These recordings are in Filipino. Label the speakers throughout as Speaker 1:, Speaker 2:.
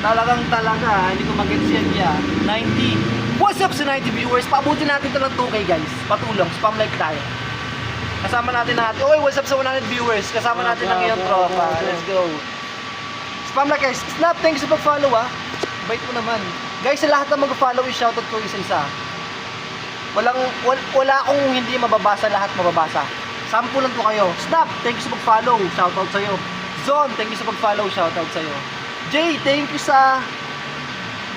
Speaker 1: Talaga, hindi ko mag-gets yan niya. 90. What's up sa 90 viewers? Paabutin natin ito ng 2K guys. Patulong, spam like tayo. Kasama natin Oy, what's up sa 100 viewers? Kasama natin ang iyong tropa. Let's go. Spam like guys. Snap, thanks sa pag-follow ah. Bait mo naman. Guys, sa lahat ng mag-follow, shoutout ko isa-isa. Wala akong hindi mababasa, lahat mababasa. Sample lang po kayo. Snap, thank you sa pag-follow. Shoutout sa'yo. Zon, thank you sa pag-follow. Shoutout sa'yo. Jay, thank you sa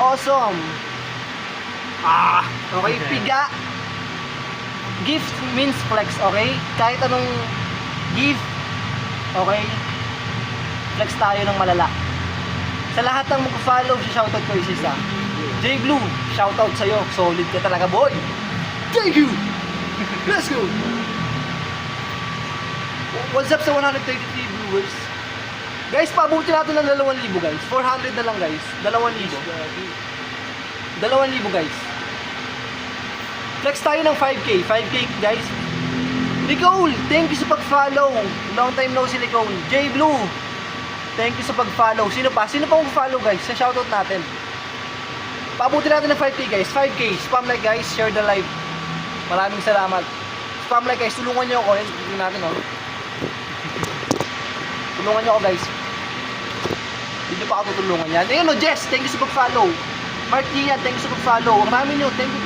Speaker 1: awesome. Okay, piga. Gift means flex, okay? Kahit anong gift, okay? Flex tayo ng malala. Sa lahat ng mag-follow, shoutout ko isa. Jay Blue, shoutout sa'yo. Solid ka talaga, boy. Thank you. Let's go. What's up sa 133 viewers? Guys, paabutin natin ng 2,000 guys. 400 na lang guys. 2,000. 2,000 guys. Flex tayo ng 5K. 5K guys. Nicole, thank you sa pag-follow. Long time no si Nicole. J Blue, thank you sa pag-follow. Sino pa? Sino pa mag-follow guys? Sa shoutout natin. Paabutin natin ng 5K guys. 5K. Spam like guys. Share the live. Maraming salamat. Spam like guys. Tulungan nyo ako. Tingnan natin oh. Tulungan nyo ako guys. Hindi pa ako tutulungan yan. Ayun o, Jess, thank you sa pag-follow. Mark Gian, thank you sa pag-follow. Ang rami nyo, thank you.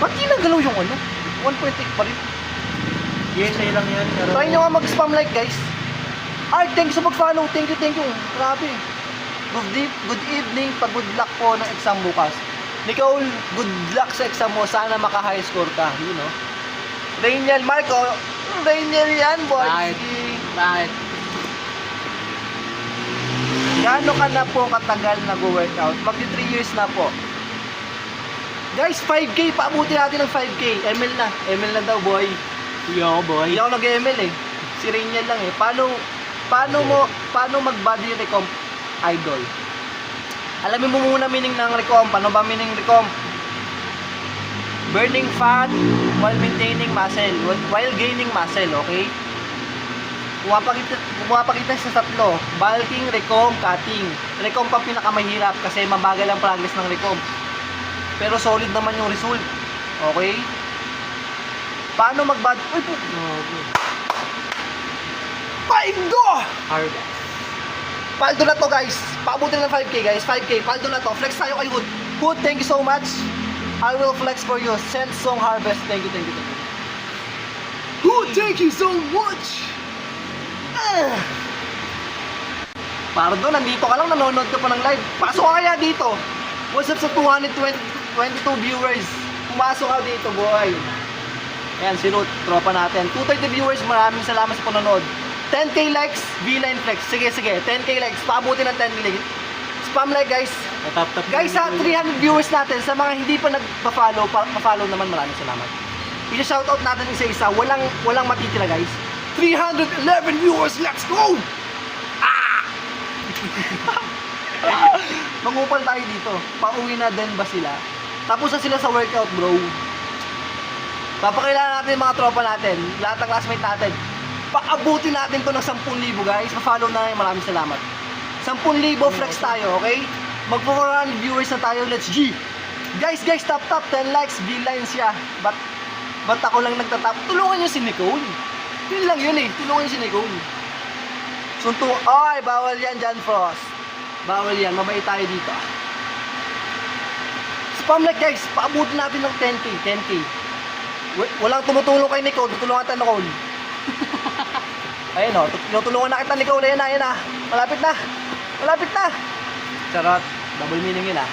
Speaker 1: Ba't di nagalaw yung ano? 1.8 pa rin.
Speaker 2: Yes, ay lang yan. Pero...
Speaker 1: Try nyo nga mag-spam like guys. Art, thank you sa pag-follow. Thank you. Grabe. Good evening. Pag-good luck po ng exam bukas. Nicole, good luck sa exam mo. Sana maka-high score ka. You know? Rainiel, Marco. Rainiel yan, boy.
Speaker 2: Bakit?
Speaker 1: Gaano ka na po katagal nag-workout? Magdi 3 years na po. Guys, 5K. Paabutin natin ng 5K. ML na daw, boy.
Speaker 2: Hindi ako, boy.
Speaker 1: Hindi ako nag-ML eh. Si Rainiel lang eh. Paano mag-body recomp, idol? Alamin mo muna meaning ng recomp. Ano ba meaning recomp? Burning fat while maintaining muscle. While gaining muscle, okay? Pumapakita sa tatlo. Bulking, recomp, cutting. Recomp ang pinakamahirap kasi mabagal ang progress ng recomp. Pero solid naman yung result. Okay? Paano mag-body... Uy po! Paldo!
Speaker 2: Harvest.
Speaker 1: Paldo na to guys. Paabutin ng 5K guys. 5K. Paldo na to. Flex tayo kay Hood. Hood, thank you so much. I will flex for you. Send song harvest. Thank you. Hood, thank you so much. Pardo, nandito ka lang. Nanonood ka pa ng live. Pasok ka kaya dito. What's up sa 222 viewers? Pumasok ka dito, boy. Ayan, si Ruth, tropa natin. 230 viewers, maraming salamat sa panonood. 10K likes, V-Line Flex. Sige. 10K likes, paabutin ng 10K likes. Spam like guys. Guys, sa 300 viewers natin, sa mga hindi pa nagpa-follow, pa-follow naman, maraming salamat. I-shoutout natin isa-isa. Walang matitira guys. 311 viewers, let's go! Mangupal tayo dito. Pauwi na din ba sila? Tapos na sila sa workout, bro. Papakilala natin yung mga tropa natin, lahat ng classmate natin. Paabutin natin to ng 10,000 guys. Pa-follow na kayo, maraming salamat. 10,000 flex tayo, okay? Mag-400 viewers na tayo, let's G! Guys, tap 10 likes, V-line siya. Ba't ako lang nagtatap? Tulungan nyo si Nicole. Yun lang yun eh, tulungan nyo si Nicole. Sunto, ay, bawal yan, John Frost. Bawal yan, mabait tayo dito. Spam like guys, paabutin natin ng 10K. Walang tumutulong kay Nicole, tutulungan tayo Nicole. Ayun o, tinutulungan na kita Nicole, ayan na. Malapit na. Charot, double meaning yun ah.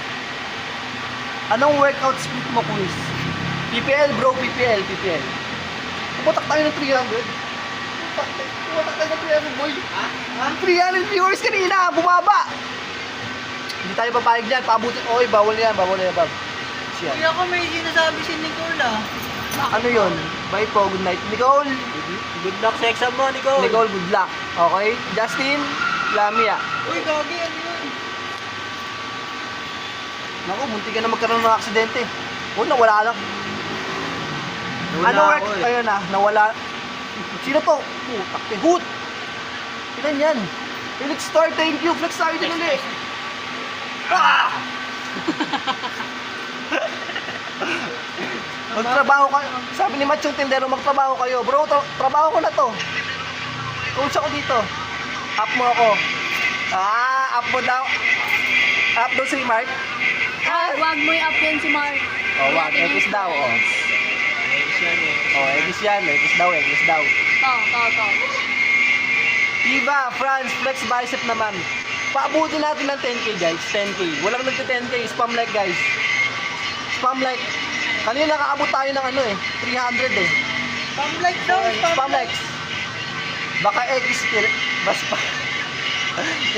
Speaker 1: Anong workout split mo, quiz? PPL bro, PPL. Pumatak tayo ng 300. Pumatak tayo ng 300 boy. 300 viewers kanina, bumaba. Hindi tayo papayag dyan, paabutin. Oy, bawal yan, Bob. Siya.
Speaker 2: Kuya ko may sinasabi si Nicole ah.
Speaker 1: Ano yun? Bye po, good night. Nicole,
Speaker 2: Good luck sa exam mo, Nicole.
Speaker 1: good luck. Okay? Justin, Lamia.
Speaker 2: Uy, gagi, ano yun?
Speaker 1: Naku, munti ka na magkaroon ng aksidente. Nawala lang. Ano work? Ayun na, nawala. Sino to? Putak, Hoot. Ilan yan? Felix Star, thank you. Flex tayo din ulit. Ah! Magtrabaho kayo. Sabi ni Machong Tindero, magtrabaho kayo. Bro, trabaho ko na to. Coach ako dito. Up mo ako. Up mo daw. Up daw si Mark.
Speaker 3: Ay, wag mo i-up yan si Mark.
Speaker 1: Oh, wag. X daw, oh. Oh, X yan. X daw.
Speaker 3: To.
Speaker 1: Diba, France, flex bicep naman. Paabutin natin ng 10k guys, 10k. Walang nagti-10k, spam like guys. Spam like. Kanina nakaabot tayo ng 300 eh.
Speaker 2: Spam like daw,
Speaker 1: Spam likes. Baka X kill, bas pa.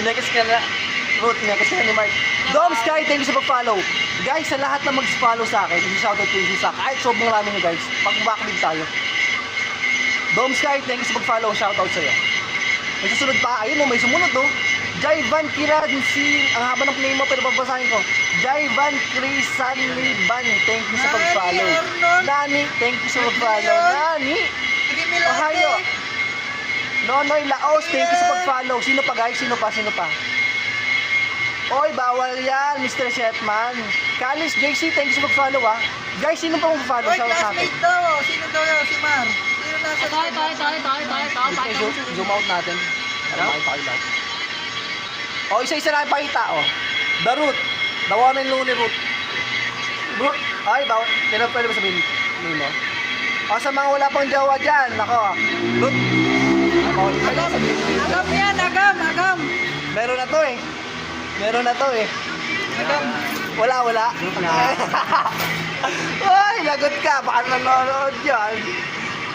Speaker 1: Tinex ka na. Root, tinex ka na ni Mark. Dom Sky, thank you sa pag-follow. Guys, sa lahat na mag-follow sa akin, isi-shoutout ko yung isa. Kahit sobrang marami nyo guys, mag-backlead tayo. Dom Sky, thank you sa pag-follow. Shoutout sa'yo. May susunod pa. Ayun may sumunod Jaivan Kiransin. Ang haba ng name mo pero babasahin ko. Jaivan Krisaniban. Thank you sa pag-follow. Nani, thank you sa pag-follow. Nani. Ohayo. Nonoy Laos, thank you sa pag-follow. Sino pa guys? Sino pa? Oy, bawal yan, Mr. Shetman. Kalis JC, thank you sa pag-follow Guys, sino pa mag-follow?
Speaker 2: Oy,
Speaker 1: Shout out natin.
Speaker 2: classmate daw. Sino daw yun? Si Mar. Sino nasa
Speaker 3: Ito.
Speaker 1: Zoom out natin. Para makita kayo lahat. Isa-isa na ipakita, The Root. The one and only Root. Root. Ay, bawal. Pwede ba sabihin mo? Sa mga wala pang jowa dyan, nako. Root.
Speaker 2: Agam yan, agam.
Speaker 1: Meron na to eh.
Speaker 2: Agam.
Speaker 1: Wala. Ay, lagot ka. Baka nanonood yan.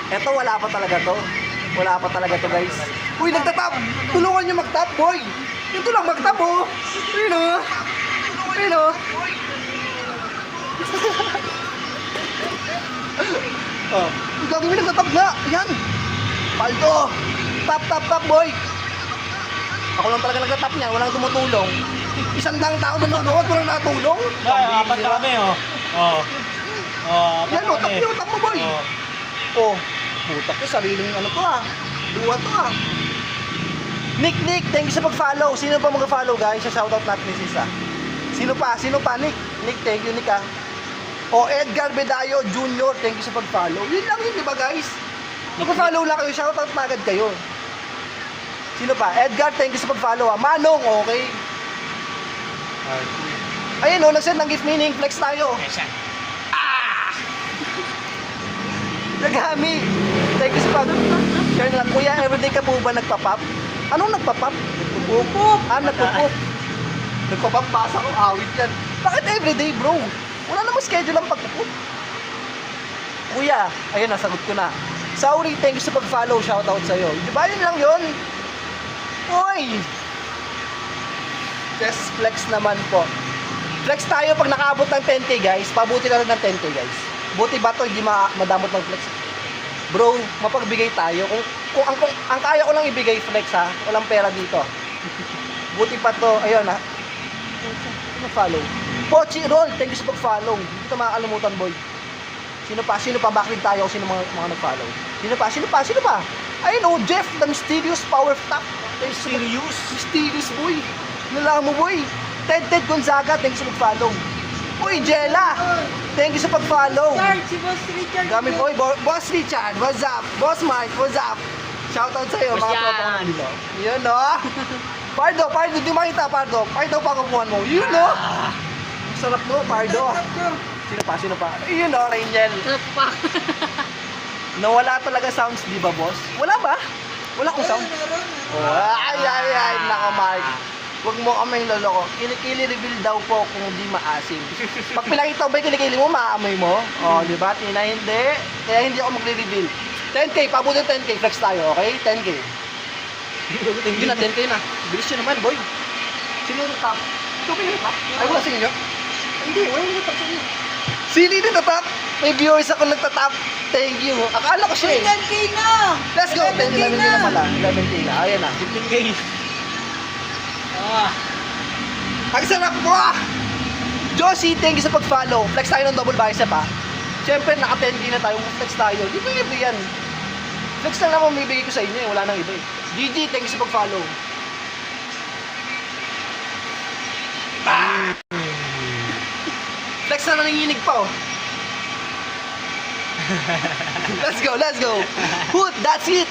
Speaker 1: Eto, wala pa talaga to guys. Uy, nagtatap. Tulungan nyo magtap, boy. Ito lang magtap, Ayun. Ang gagawin nagtatap nga. Ayan. Paldo. Tap, boy. Ako lang talaga nagtatap niyan. Walang tumutulong. 100 tao nanonood. Walang natulong.
Speaker 4: Apat kami,
Speaker 1: Yan, tap mo, boy. Putak ko, sariling duwa to Nick, thank you sa pag-follow. Sino pa mag-follow guys? Shoutout natin ni Sisa. Sino pa, Nick? Nick, thank you, Nick Edgar Bedayo Jr., thank you sa pag-follow. Yun lang yun, di ba guys? Mag-follow lang kayo, shoutout na agad kayo. Sino pa? Edgar, thank you sa pag-follow Manong, okay? Ayun nag-send ng gift meaning, flex tayo. Nagami. Thank you sa pag-share na lang. Kuya, everyday ka po ba nagpa-pop? Anong nagpa-pop? Nagpupop. Nagpupop. Nagpa-pop, basa ko, awit yan. Bakit everyday, bro? Wala namang schedule ang pagpupop. Kuya, ayun, nasagot ko na. Sorry, thank you sa pag-follow. Shoutout sa'yo. Di ba yun lang yun? Uy! Just flex naman po. Flex tayo pag nakaabot ng 10k guys. Pabuti na rin ng 10k guys. Buti ba to hindi madamot ng flex? Bro, mapagbigay tayo. Kung ang kaya ko lang ibigay flex walang pera dito. Buti pa to. Ayun follow. Pochi Roll, thank you sa pag-follow. Hindi kita makakalimutan, boy. Sino pa? Backlead tayo kung sino mga nag-follow. Sino pa? Ayun Jeff, the mysterious power top. Mysterious boy. Nalaman mo, boy. Ted Gonzaga, thank you sa pag-follow. Uy, Jella! Thank you sa pag-follow.
Speaker 2: Si Boss Richard.
Speaker 1: Gamit mo, Boss Richard, what's up? Boss Mike, what's up? Shoutout sa'yo, mga tropa ko dito. Yun, Pardo, di makita, Pardo. Pardo pa kukuhan mo. Yun, sarap mo, Pardo. Sino pa? Yun, Rangel. Nawala talaga sounds, di ba, boss? Wala ba? Wala akong sound? Ay, nako, Mark. Huwag mo kaming loloko. Kilikili reveal daw po kung di maasim. Pag pinakita ba yung kilikili mo, maamoy mo? Di ba? Tina, hindi. Kaya hindi ako magre-reveal. 10k, pabutin 10k. Flex tayo, okay? 10k. Yun na, 10k na. Bilis yun naman, boy. Sino yung top? Ito ba yung top? Ay, wala sa inyo? Hindi, wala yung top sa inyo. Sino yung top? May viewers ako nagtatap. Thank you. Akala ko siya
Speaker 2: 10k na!
Speaker 1: Let's go. 11k na pala. 11k na. Ayan na.
Speaker 4: 15k.
Speaker 1: Ang sarap mo Josie, thank you sa pag-follow. Flex tayo ng double bicep Siyempre, naka 10k na tayo. Flex tayo. Di ba iba yan? Flex na naman may bigay ko sa inyo Wala nang iba GG, thank you sa pag-follow. Flex na nanginginig pa, oh. Let's go, let's go. Hoot, that's it.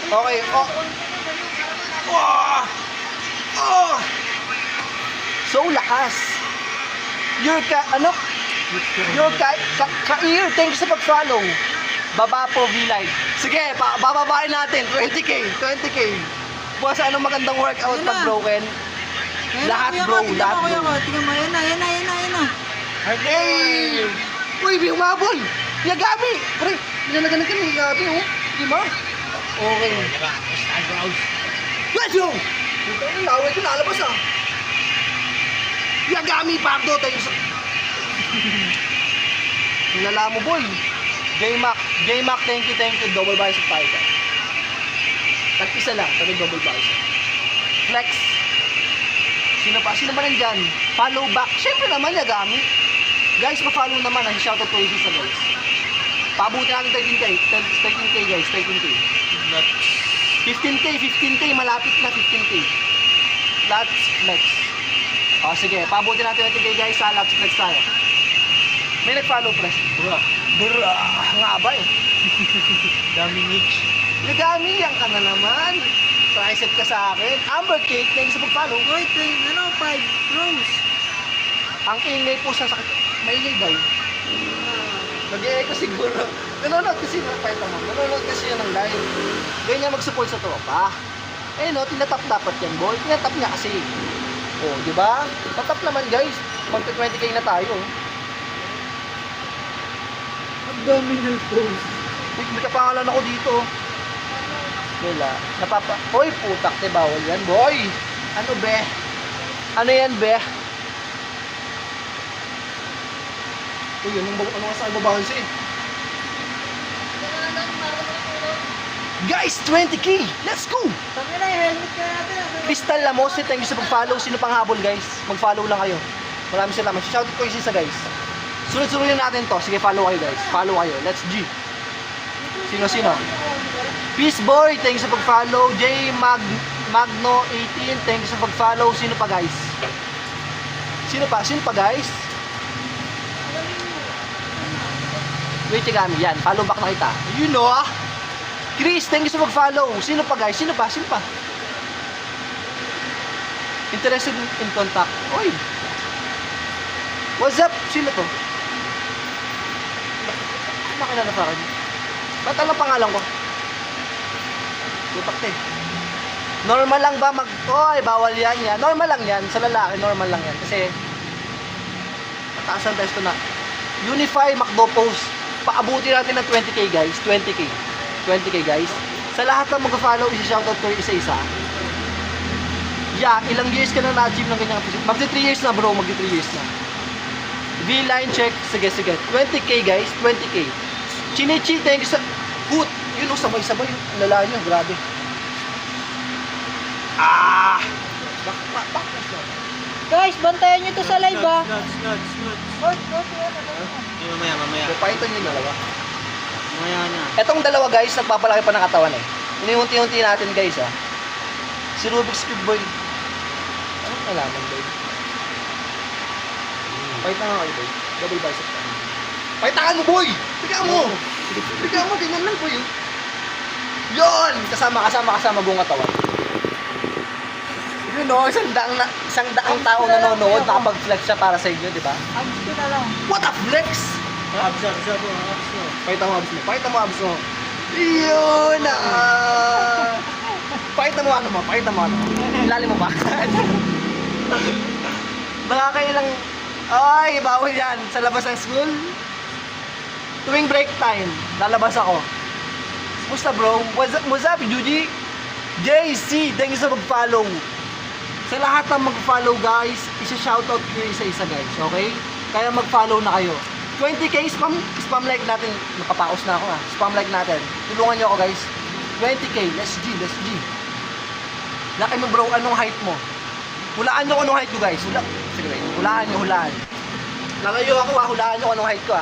Speaker 1: Okay, oh. Oh. Oh. So lakas. Your ka-ear, thank you sa pag-follow. Baba po, V-Live. Sige, bababain natin. 20K. Bukas anong magandang workout
Speaker 2: Yan
Speaker 1: pag
Speaker 2: na.
Speaker 1: broken?
Speaker 2: Ayan
Speaker 1: Lahat,
Speaker 2: na,
Speaker 1: bro,
Speaker 2: tingnan
Speaker 1: lahat,
Speaker 2: mo, kuya
Speaker 1: bro.
Speaker 2: ko. Tingnan mo, yan na.
Speaker 1: Hey! Uy, may humabol! Yagami! Pre, pinalaganan ka ni Yagami, oh. Di ba? Okay. Let's go! Ito yung laway ko lalabas, ah. Yagami, Pardo, tayo sa... Nilala mo, boy. J-Mac, thank you. Double bicep tayo ka. Tag-isa lang, double bicep. Flex. Sino ba nandyan? Follow back. Siyempre naman, Yagami. Guys, pa-follow naman. Shoutout to Easy sa guys. Pabuti natin 13K. 13K guys, 13K. 15K. Malapit na 15K. Lots flex. O, sige. Pabuti natin 20K guys. Lots flex tayo. May nag-follow press. Bura. Nga ba eh.
Speaker 2: Dominic.
Speaker 1: Yagami, yan ka na naman. Tricep ka sa akin. Amber Cake, thank you sa pag-follow.
Speaker 2: Wait, 5 rows.
Speaker 1: Ang ingay po sa sakit. Maingay daw. Nag-i-echo siguro. Nanonood kasi siya ng live. Ganyan mag-support sa tropa. Eh no, tinatap dapat yan, boy. Tinatap niya kasi. Oh, di ba? Tatap naman, guys. Magta-20K na tayo.
Speaker 2: Abdominal pose.
Speaker 1: May kapangalan ako dito. Wala. Hoy, putak, te, bawal yan, boy. Ano, be? Ano yan, be? Uy, ano nga sa ibabawal siya eh. Guys, 20K! Let's go!
Speaker 2: Sabi na, helmet ka natin.
Speaker 1: Crystal Lamose, thank you sa pag-follow. Sino pang habol, guys? Mag-follow lang kayo. Maraming salamat. Shoutout ko yung isa, guys. Sunod-sunodin natin to. Sige, follow kayo, guys. Follow kayo. Let's G. Sino? Peace Boy, thank you sa pag-follow. Magno 18, thank you sa pag-follow. Sino pa, guys? Sino pa, guys? Wait, Yagami. Yan, follow back na kita. You know, ah. Chris, thank you sa mag-follow. Sino pa, guys? Sino pa? Interested in contact. Oy. What's up? Sino to? Ano makilala sa akin? Ba't alam pangalan ko? Tutak te. Normal lang ba Oy, bawal yan. Normal lang yan. Sa lalaki, normal lang yan. Kasi, mataas ang testo na. Unify, McDo Post. Paabuti natin ng 20K guys. 20K guys. Sa lahat ng mag-follow, isa-shoutout ko yung isa-isa. Yeah, ilang years ka na na-achieve ng ganyang position? Magti 3 years na bro, magti 3 years na. V-line check, sige. 20K guys, 20K. Chinichi, thank you sa... Hoot! Yun o, sabay-sabay. Ang lala nyo, grabe. Back.
Speaker 2: Guys, bantayan nyo to sa live ah.
Speaker 3: Nuts.
Speaker 2: Mamaya.
Speaker 1: Python yung dalawa.
Speaker 2: Mamaya na.
Speaker 1: Etong dalawa guys, nagpapalaki pa ng katawan eh. Iniunti-unti natin guys ah. Si Rubik's Cube boy. Anong kailangan boy? Python nga kayo boy. Double bicep ka. Python mo boy! Tiga mo, ganyan lang boy. Yon! Kasama buong katawan. You know, isang daang tao nanonood, nakapag-flex siya para sa inyo, di ba?
Speaker 2: Abs ko na lang.
Speaker 1: What a flex!
Speaker 2: Abs mo.
Speaker 1: Pakita mo abs mo. Yun na! Pakita mo ano. Ilalim mo ba? Baka kayo lang... Ay, bawal yan. Sa labas ng school. Tuwing break time, lalabas ako. Musta bro? What's up, Juji? JC, thank you sa mag-follow. Sa lahat ng mag-follow guys, isa-shoutout ko yung isa-isa guys, okay? Kaya mag-follow na kayo. 20K, spam like natin. Nakapaos na ako spam like natin. Tulungan nyo ako guys. 20K, let's G. Laki mo bro, anong height mo? Hulaan nyo anong height ko guys. Sige wait, hulaan. Lalayo ako hulaan nyo anong height ko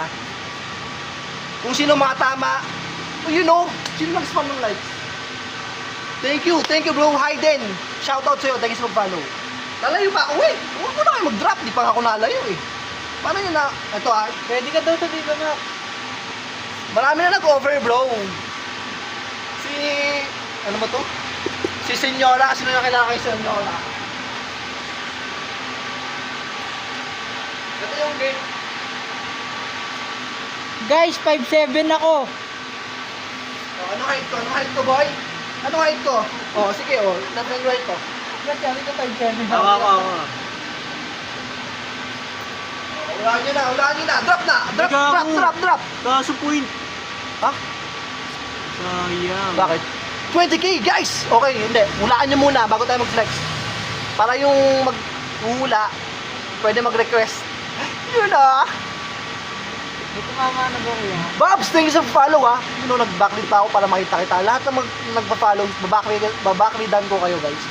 Speaker 1: Kung sino mga tama, you know, sino mag-spam ng likes? Thank you bro, Hayden. Shoutout sa'yo, thank you sa mag-follow. Lalayo pa ako eh. Huwag mo na kayo mag-drop. Di pa ako nalayo eh. Paano yun na? Ito ah.
Speaker 2: Pwede ka daw sa dito, Mac.
Speaker 1: Marami na nag-overblow. Si... Ano ba to? Si Senyora. Sino na kailangan kay Senyora? Ito yung game.
Speaker 2: Guys, 5'7 ako.
Speaker 1: Oh, ano height ko? Ano height ko, boy? Ano height ko? Oh, sige, oh. Left and right ko.
Speaker 2: Ba't sabi ko 5'7 ako?
Speaker 4: Ako.
Speaker 1: Hulaan nyo na, hulaan nyo na. Drop na! Drop,
Speaker 4: Ikaw.
Speaker 1: drop, drop, drop!
Speaker 4: Kaso point.
Speaker 1: Ha?
Speaker 4: Sayang.
Speaker 1: Bakit? 20k, guys! Okay, hindi. Hulaan nyo muna bago tayo mag-flex. Para yung mag-uhula, pwede mag-request. Yun ah!
Speaker 2: May tumama na ba kuya?
Speaker 1: Babs, thank you sa follow ha. You know, nag-backlead pa ako para makita kita. Lahat ng nagpa-follow, babakleadan ko kayo guys.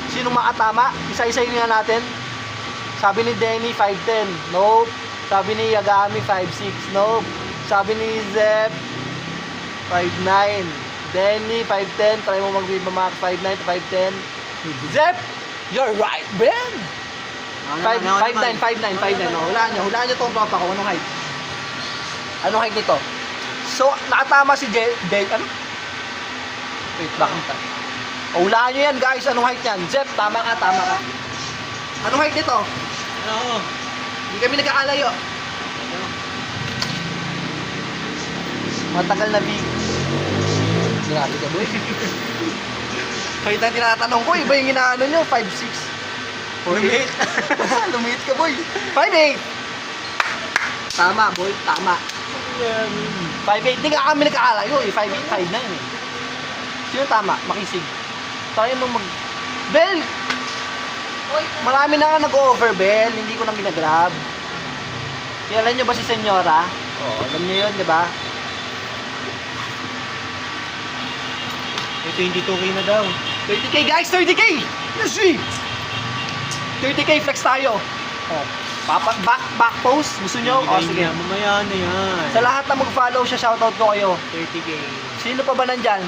Speaker 1: Sinong makatama? Isa-isayin nga natin. Sabi ni Denny, 5'10". Nope. Sabi ni Yagami, 5'6". Nope. Sabi ni Zep, 5'9". Denny, 5'10". Try mo mag-max 5'9 to 5'10". Zep, you're right, Ben! 5'9". Hulaan nyo tong tropa ko. Anong height? Anong height nito? So, nakatama si ano? Wait, bakit tayo? Hulaan nyo yan guys, anong height yan? Jeff, tama ka. Anong height nito?
Speaker 4: Ako.
Speaker 1: Hindi kami nagkakalayo. Matagal na big. Grabe ka boy. Kahit ang tinatanong ko, iba yung inaano nyo, 5'6".
Speaker 4: Lumit.
Speaker 1: Lumit ka boy. 5'8". Tama boy, tama. 5'8", hindi nga kami nagkakalayo eh. 5'8", 5'9" eh. Sino tama? Makisig. Tayo nung Bell! Marami na nga nag-over, Bell. Hindi ko nang ginagrab. Kilala nyo ba si Senyora? Oo, alam nyo yun, di ba?
Speaker 4: May 22k na daw.
Speaker 1: 30k guys! 30k! Let's see! 30k flex tayo. Oh. Back post. Gusto nyo? O, sige.
Speaker 4: Mamaya na yan.
Speaker 1: Sa lahat na mag-follow siya, shoutout ko kayo.
Speaker 4: 30k.
Speaker 1: Sino pa ba nandyan?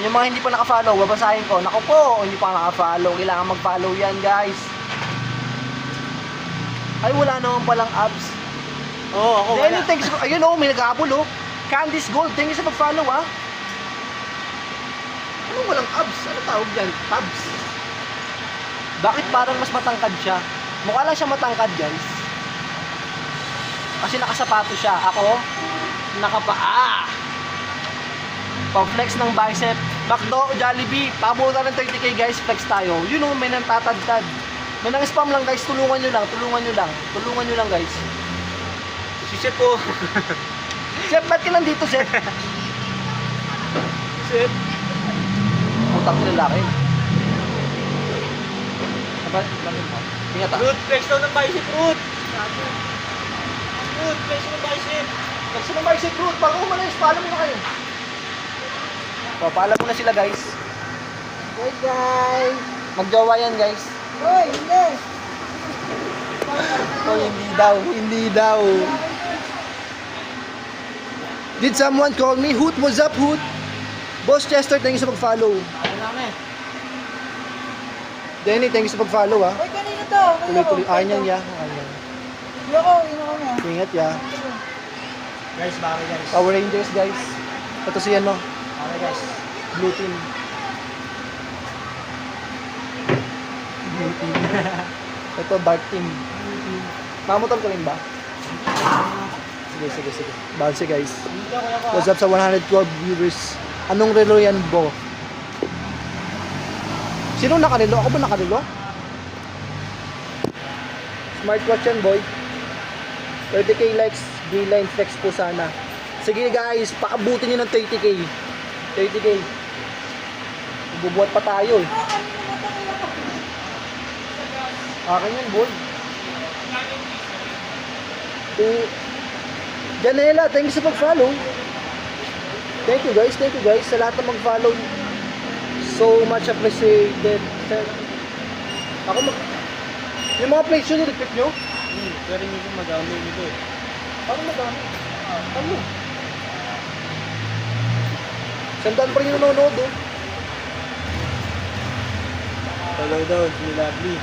Speaker 1: Yung mga hindi pa naka-follow, babasahin ko. Naku po, hindi pa naka-follow. Kailangan mag-follow yan, guys. Ay, wala naman palang abs.
Speaker 4: Oo, ako
Speaker 1: Denny,
Speaker 4: wala.
Speaker 1: thanks. Ayun oh, may nag-apple oh. Candice Gold, thank you sa pag-follow ah. Anong walang abs? Ano tawag yan? Tabs. Bakit parang mas matangkad siya? Mukha lang siya matangkad, guys. Kasi nakasapato siya. Ako, nakapaa. Pa-flex ng bicep. Macdo, Jollibee, pabuta ng 30k guys, flex tayo. You know, may nang tatadtad. May nang spam lang guys, tulungan nyo lang guys.
Speaker 4: Si Sep po.
Speaker 1: Chef, ba't ka nandito, Chef?
Speaker 4: Sep.
Speaker 1: Utang ng lalaki. Ba't? Ingat ah.
Speaker 4: Root, flex daw ng bicep, Root. Root, flex ng bicep.
Speaker 1: Flex ng bicep root, bago umalis, paalam mo na kayo. So, paalam mo na sila guys. Hey guys! Magjowa yan guys.
Speaker 2: Hoy, hindi!
Speaker 1: Oh, hindi daw. Did someone call me? Hoot, what's up, Hoot? Boss Chester, thank you sa pag-follow.
Speaker 4: Ano namin?
Speaker 1: Denny, thank you sa pag-follow ha.
Speaker 2: Hoy, kanina to!
Speaker 1: Tuloy-tuloy. Ayan yan, ya. Ayan.
Speaker 2: Yoko, niya.
Speaker 1: Ingat ya.
Speaker 4: Guys, bakit guys?
Speaker 1: Power Rangers guys. Ito si ano,
Speaker 4: Bakit guys?
Speaker 1: Blue Team. Blue Team. Ito Dark Team. Mamotor ka rin ba? Sige. Bounce guys.
Speaker 4: Dito, kuya ko.
Speaker 1: What's up sa 112 viewers? Anong relo yan, Bo? Sino nakarelo? Ako ba nakarelo? Smartwatch yan, boy. 30k likes, B-line flex po sana. Sige guys, pakabutin nyo ng 30k. 30k. Bubuhat pa tayo eh. Akin yan, boy. Janela, thank you sa pag-follow. Thank you guys sa lahat na mag-follow. So much appreciated. Ako yung mga plates yun, repeat nyo?
Speaker 4: Pero hindi ko madami nito eh.
Speaker 1: Paano madami? Ano? Sandaan pa rin yung nanonood oh.
Speaker 4: Follow daw, si Lovely.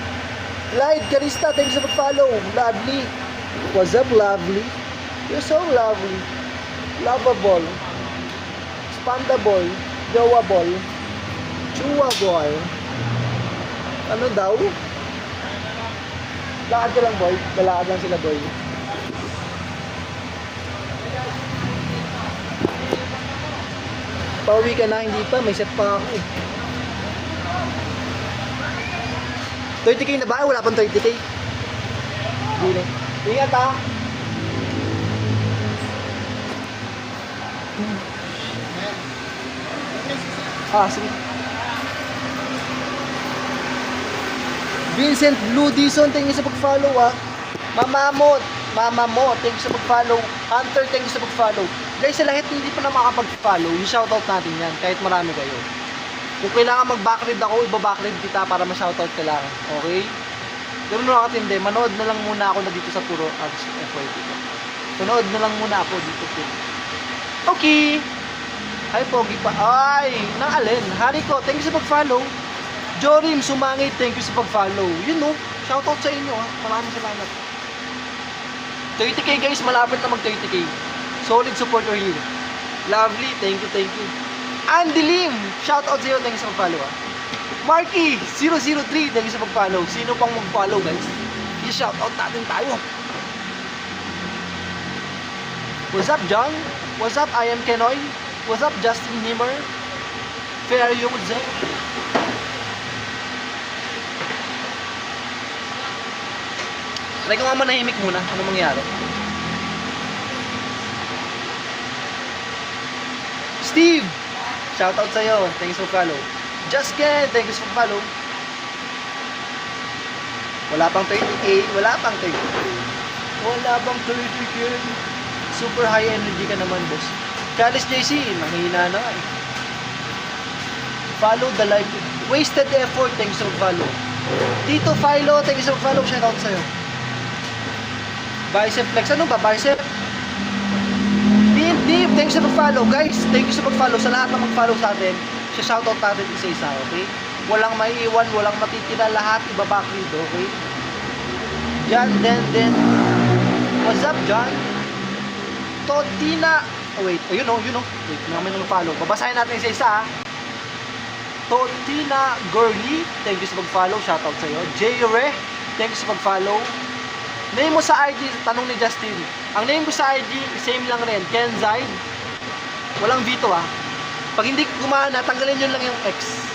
Speaker 1: Clyde Carista, thank you sa pag-follow. Lovely. What's up, Lovely? You're so lovely. Lovable. Spandable. Jowable. Chewable. Ano daw? Lakad ka lang, boy. Lalakad lang sila, boy. Pauwi ka na, hindi pa. May set pa ako. 30k na ba? Wala pang 30k. Hindi na. Ingat ha. Sige. Vincent Blue Dison, thank you sa pag-follow ha. Mama mo, thank you sa pag-follow. Hunter, thank you sa pag-follow. Guys, sa lahat hindi pa na makapag-follow, yung shoutout natin yan, kahit marami kayo. Kung kailangan mag-backread ako, iba-backread kita para ma-shoutout ka lang. Okay? Pero nung nakatindi, manood na lang muna ako na dito sa Puro Ads FYP ko. Manood na lang muna ako dito. Okay! Ay, pogi pa. Ay, nang alin. Hari ko, thank you sa pag-follow. Jorim Sumangit, thank you sa pag-follow. Yun no, shoutout sa inyo ha. Maraming salamat. 30k guys, malapit na mag 30k. Solid supporter here. Lovely, thank you. Andy Lim, shoutout sa iyo, thank you sa pag-follow ha. Marky 003, thank you sa pag-follow. Sino pang mag-follow guys? I-shoutout natin tayo. What's up John? What's up I am Kenoy? What's up Justin Nimmer? Fair you would say? Try ko nga manahimik muna. Ano mangyari? Steve! Shoutout sa'yo. Thanks for follow. Justin! Thanks for follow. Wala pang 30k. Wala pang 30k. Super high energy ka naman, boss. Chalice JC. Mahina na nga eh. Follow the live. Wasted effort. Thanks for follow. Tito Philo. Thanks for follow. Shoutout sa'yo. Bicep flex. Ano ba? Bicep? Deep. Thanks sa pag-follow. Guys, thank you sa pag-follow. Sa lahat na mag-follow sa atin, shoutout natin isa-isa, okay? Walang maiiwan, walang matitira. Lahat ibabackread, okay? John, then. What's up, John? Totina. Oh, wait. Oh, you know. Wait, namin nang-follow. Babasahin natin isa-isa, ha? Totina Girly. Thank you sa pag-follow. Shoutout sa'yo. J-Re. Thank you sa pag-follow. Name mo sa IG, tanong ni Justin. Ang name ko sa IG, same lang rin. Ken Zaid. Walang veto ah. Pag hindi gumana, tanggalin nyo lang yung X.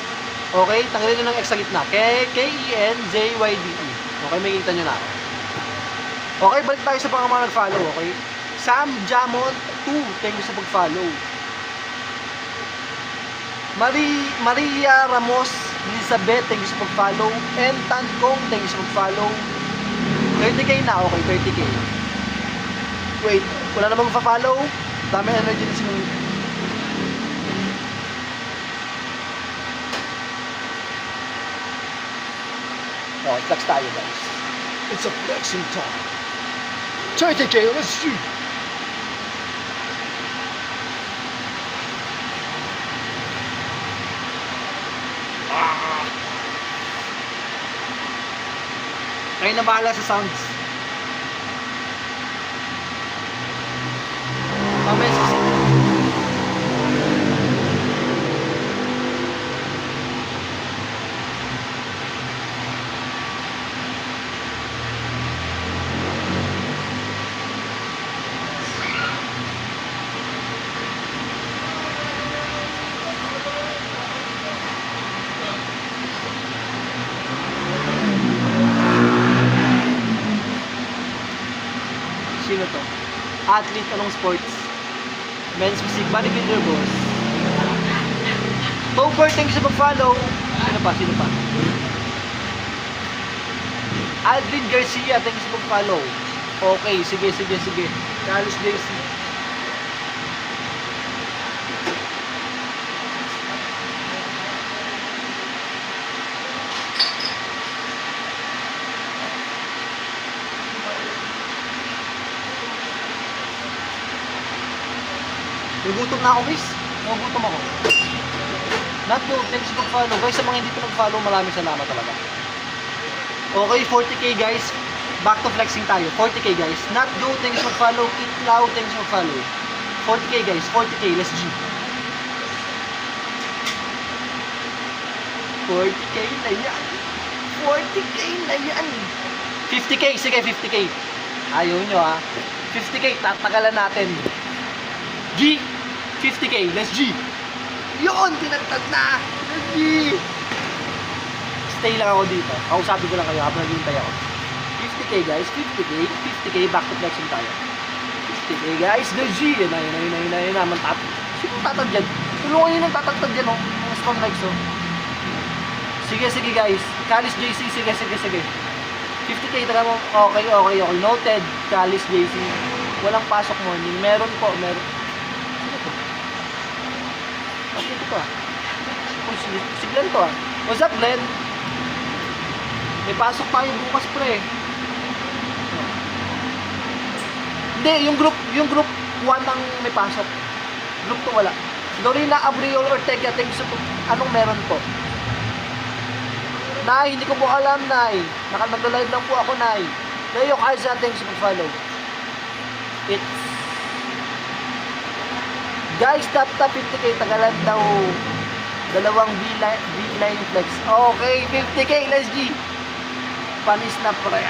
Speaker 1: Okay? Tanggalin nyo lang X sa gitna. Kenzyde. Okay, may kita nyo na ako. Okay, balik tayo sa mga nag-follow. Okay? Sam Jamon 2. Thank you sa pag-follow. Maria Ramos Elizabeth. Thank you sa pag-follow. And Tankong. Thank you sa pag-follow. 30k na, okay, 30k. Wait, wala namang pa-follow. Dami energy na siya. Oh, flex tayo guys. It's a flexing time. 30k, let's see. Kayo na bahala sa sounds. Mamaya sa sino to? Athlete, anong sports? Men's physique, bodybuilder, boss. Tober, thank you sa pag-follow. Sino pa? Aldrin Garcia, thank you sa pag-follow. Okay, sige. Carlos JC. Nagutom na ako, miss. Nagutom ako. Not do, thanks for follow. Guys, sa mga hindi pa nag-follow, maraming salamat talaga. Okay, 40k guys. Back to flexing tayo. 40k guys. Not do, thanks for follow. Eat loud, thanks for follow. 40k guys, 40k. Let's G. 40k na yan. 40k na yan. 50k, sige 50k. Ayaw nyo ha. 50k, tatagalan natin. G, 50k, let's G. Yun, tinagtag na. Let's G. Stay lang ako dito. Kausapin ko lang kayo habang naghihintay ako. 50k guys, 50k, 50k, back to flexing tayo. 50k guys, let's G. Yan na, naman tap. Sino tatag dyan? Tulungan nyo ng tatagtag dyan oh. Mga spam likes oh. Sige guys. Kalis JC, sige. 50k talaga mo. Okay. Noted. Kalis JC. Walang pasok morning. Meron po. Sino to? Okay, ito ah. Uy, si Glenn to ah. What's up, Glenn? May pasok tayo bukas, pre. Hindi, yung group 1 ang may pasok. Group 2 wala. Dorina Abriol Ortega, thank you so much. Anong meron po? Nay, hindi ko po alam, Nay. Nag-live lang po ako, Nay. Leo Kaiza, thanks for follow. It's... Guys, tap 50k, tagalan daw. Dalawang B-line flex. Okay, 50k, let's G. Panis na pre.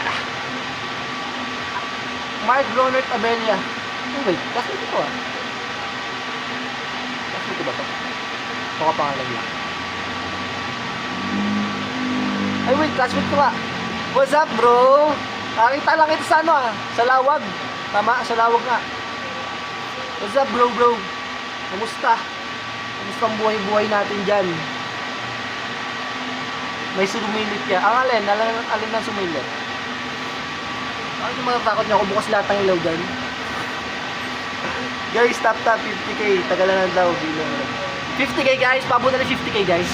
Speaker 1: Mark Ronald Abelia. Oh, wait, kasi ito ah. Kasi ito ba ito? Ito ka pangalan lang. Ay wait, classmate ko nga. What's up bro? Nakita lang ito sa ano ah. Sa Lawag. Tama, sa Lawag nga. What's up bro? Kamusta? Kamusta ang buhay-buhay natin dyan? May sumilit ya. Ang alin na sumilit? Ano yung mga takot niya? Kung bukas lahat ng ilaw dyan. Guys, tap 50k. Tagalan daw. 50k guys. Pabunan na 50k guys.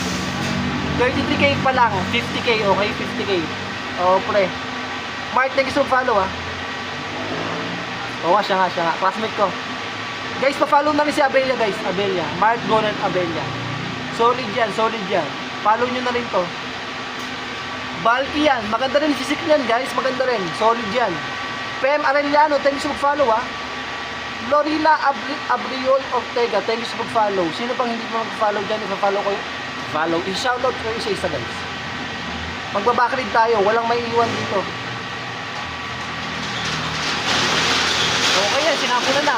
Speaker 1: 33k pa lang, 50k, okay? 50k. Oo, pre. Mark, thank you so follow, ah. Oo nga, siya nga. Classmate ko. Guys, pa-follow na rin si Abelia, guys. Abelia. Mark Gonan Abelia. Solid yan. Follow nyo na rin to. Balky yan. Maganda rin physique yan, guys. Maganda rin. Solid yan. Pem Arellano, thank you so follow, ah. Lorina Abriol Ortega, thank you so follow. Sino pang hindi mo mag-follow dyan? Ipa-follow ko yun. Follow. I-shoutout ko isa-isa guys. Magbabakrid tayo. Walang may iwan dito. Okay yan. Sinapo na.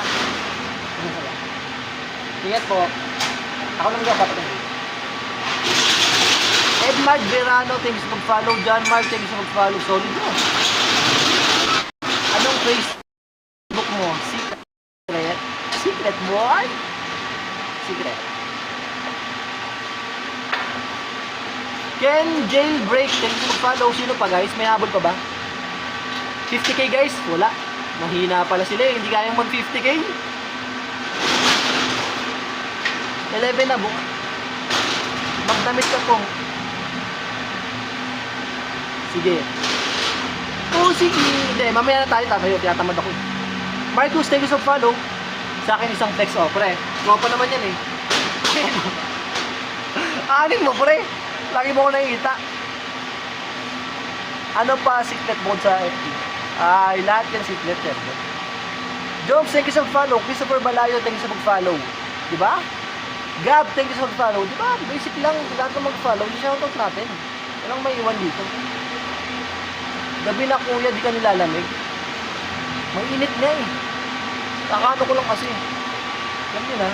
Speaker 1: Ingat po. Ako lang dapat ito. Edmard Verano, thanks sa mag-follow. John Mark, thanks sa mag-follow. Solid mo. Anong Facebook mo? Secret boy? Secret. Ken Jailbreak, thanks for follow. Sino pa guys? May habol pa ba? 50k guys? Wala. Mahina pala sila eh. Hindi kayang mag 50k. 11 na buka. Magdamit ka po. Sige. Oh, sige. Hindi, mamaya na tayo tatayo. Tinatamad ako. Marcus, thank you for follow. Sa akin isang flex. Oh, pre. Tropa naman yan eh. Anin mo, pre. Lagi mo ko nakikita. Ano pa secret mode sa FB? Ay, lahat yan secret yan. Jobs, thank you sa follow. Christopher Balayo, thank you sa mag-follow. Diba? Gab, thank you sa mag-follow. Diba? Basic lang. Lahat na mag-follow. I-shoutout natin. Walang may iwan dito. Gabi na kuya, di ka nilalamig. May init na eh. Kakano ko lang kasi. Alam nyo na.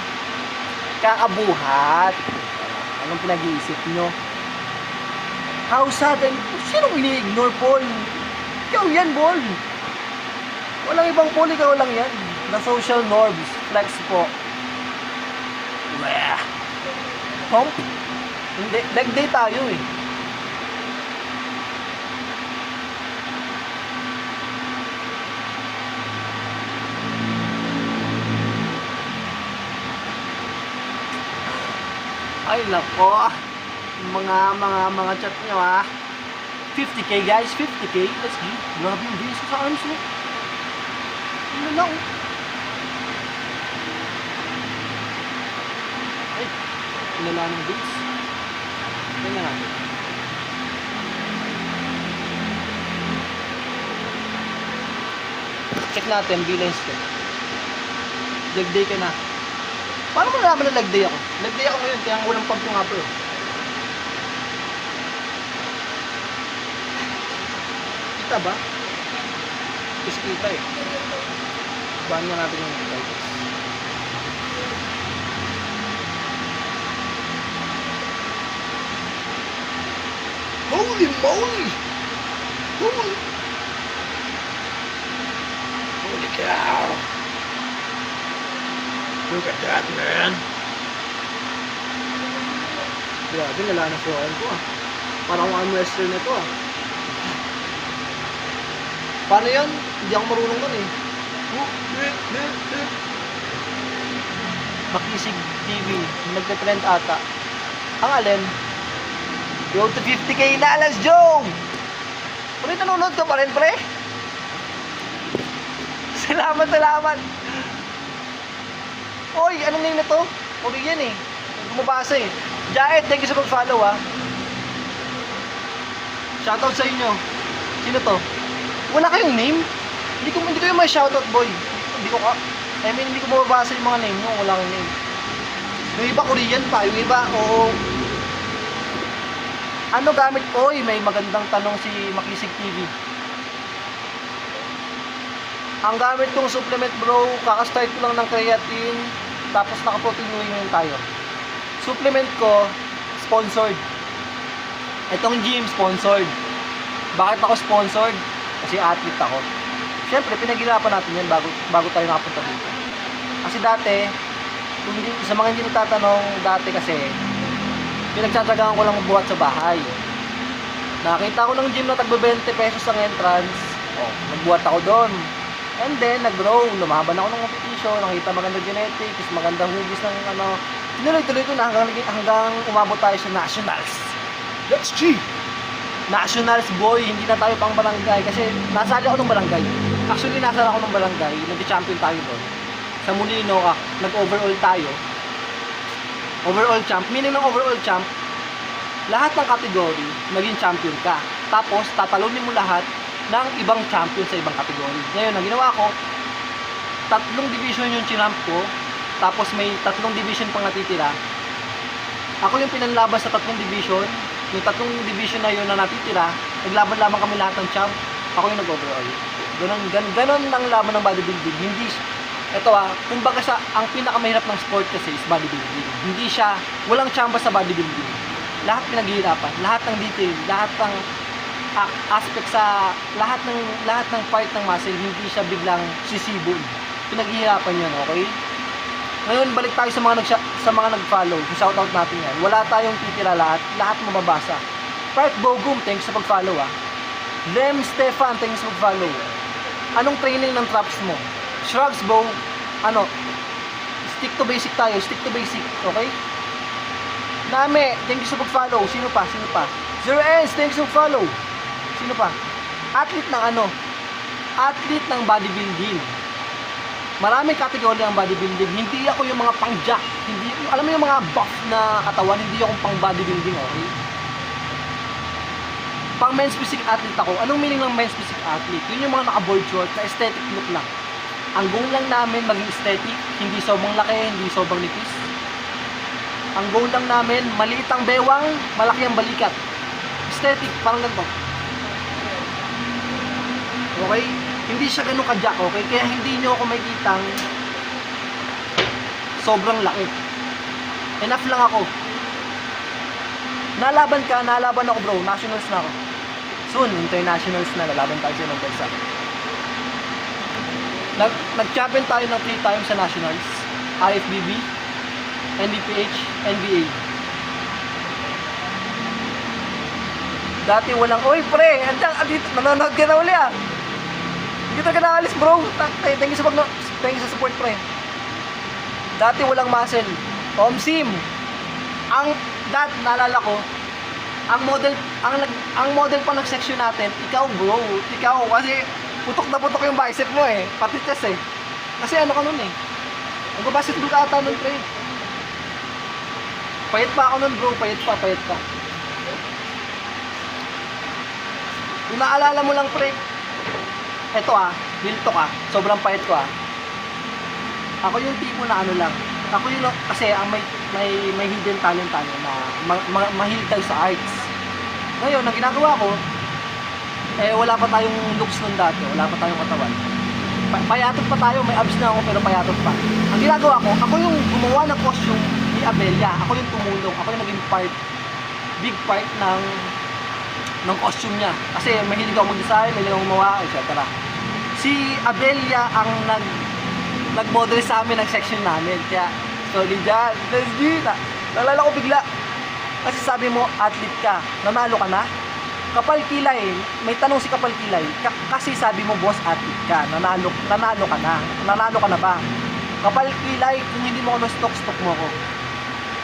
Speaker 1: Kakabuhat. Anong pinag-iisip nyo? How sudden? Sinong ini-ignore, Paul? Ikaw yan, Paul. Walang ibang Paul, ikaw lang yan. The social norms. Flex po. Weh. Pump? Hindi. Leg day tayo eh. Ay, nako. Mga chat nyo, ha. 50k, guys. 50k. Let's go. Grabe yung views ko sa arms, mo. Ano lang. Ay, inala ng views. Yan na nga. Check natin, B-lines ko. Leg day ka na. Paano mo nalaman na leg day ako? Leg day ako ngayon, kaya ang walang pump yung upper. Kita ba? Kasi kita eh. Baan nga natin yung guys. Holy moly! Holy cow! Look at that, man! Grabe, nala na suwakan ko ah. Parang arm wrestler na to ah. Paano yan? Hindi ako marunong nun eh. Makisig TV. Nagte-trend ata. Ang alin? Road to 50k na, let's go! Pre, nanonood ka pa rin, pre? Salamat. Oy, anong name na to? Korean eh. Gumabasa eh. Jaet, thank you sa pag-follow ah. Shoutout sa inyo. Sino to? Wala kayong name? Hindi ko yung mga shoutout boy. Hindi ko mababasa yung mga name nyo. Wala kayong name. Yung iba Korean pa. Yung iba, oo. Ano gamit? Oy, may magandang tanong si Makisig TV. Ang gamit kong supplement bro, kakastart ko lang ng creatine, tapos naka-protein whey tayo. Supplement ko, sponsored. Itong gym, sponsored. Bakit ako sponsored? Kasi athlete ako. Siyempre, pinaghirapan natin yan bago tayo nakapunta dito. Kasi dati, sa mga hindi nagtatanong, dati kasi, pinagtsatsagaan ko lang magbuhat sa bahay. Nakita ko ng gym na tagbo 20 pesos ang entrance. Oh, nagbuhat ako doon. And then, nag-grow. Lumaban ako ng competition. Nakita maganda genetics, maganda hugis ng ano. Tinuloy-tuloy ko na hanggang umabot tayo sa nationals. Let's G! Nationals boy, hindi na tayo pang barangay. Kasi nasali ako ng barangay. Actually, nasali ako ng barangay. Nag-champion tayo doon. Sa Molino, nag-overall tayo. Overall champ, meaning ng overall champ, lahat ng category, naging champion ka. Tapos, tatalunin mo lahat ng ibang champion sa ibang category. Ngayon, ang ginawa ko, 3 division yung chinamp ko, tapos may 3 division pang natitira. Ako yung pinanlaban sa 3 division, yung 3 division na yun na natitira, naglaban lamang kami lahat ng champ, ako yung nag-overall. Ganon ang laban ng bodybuilding. Hindi ito kumbaga ang pinakamahirap ng sport kasi is bodybuilding. Hindi siya, walang chamba sa bodybuilding. Lahat pinaghihirapan, lahat ng detail, lahat ng aspect sa lahat ng part ng muscle, hindi siya biglang sisibol. Pinaghihirapan 'yan, okay? Ngayon balik tayo sa mga nag-follow. Shoutout natin 'yan. Wala tayong titira lahat mababasa. Part Bogum, thanks sa pag-follow Lem Stefan, thanks sa pag-follow. Anong training ng traps mo? Shrugs bow, stick to basic tayo, okay? Name, thank you sa pag-follow. Sino pa? Zero Ends, thank you sa pag-follow. Sino pa? Athlete Athlete ng bodybuilding. Maraming kategory ang bodybuilding. Hindi ako yung mga pang-jack. Alam mo yung mga buff na katawan, hindi ako pang bodybuilding, okay? Pang men's physique athlete ako. Anong meaning ng men's physique athlete? Yun yung mga naka-board short na aesthetic look lang. Ang goal lang namin maging aesthetic, hindi sobrang laki, hindi sobrang nipis. Ang goal lang namin, maliit ang bewang, malaki ang balikat. Aesthetic, parang ganito. Okay? Hindi siya ganun ka-jack, okay? Kaya hindi nyo ako makikitang sobrang laki. Enough lang ako. Nalaban ako bro, nationals na ako. Soon, internationals na, lalaban tayo sa ibang bansa. Nag-champion tayo ng 3 times sa nationals, IFBB, NDPH, NBA. Dati walang, oy pre, dito, nanonood ka na uli Hindi ka naalis bro, thank you sa support pre. Dati walang muscle, Omsim, naalala ko, ang model pa ng section natin, ikaw bro, kasi putok na putok yung bicep mo pati chest kasi ano ka nun nagbabasketball ka ata nun pre. Payat pa ako nun bro, payat pa. Kung naalala mo lang, pre, eto real talk sobrang pait ko Ako yung tipo na ano lang, ako yung, kasi ang may hidden talent tayo na mahilig tayo sa arts. Ngayon, ang ginagawa ko, wala pa tayong looks nun dati, wala pa tayong katawan. Payatot pa tayo, may abs na ako pero payatot pa. Ang ginagawa ko, ako yung gumawa ng costume ni Abelia, ako yung tumulong, ako yung naging big part ng costume niya. Kasi mahilig ako mag-design, mahilig ako gumawa, etc. Si Abelia ang nag-model sa amin ng section namin. Kaya, sorry dyan, let's do it. Nalala ko bigla. Kasi sabi mo, athlete ka, nanalo ka na? Kapal Kilay, may tanong si Kapal Kilay, kasi sabi mo, boss, athlete ka, nanalo ka na. Nanalo ka na ba? Kapal Kilay, kung hindi mo ako na-stock mo ko.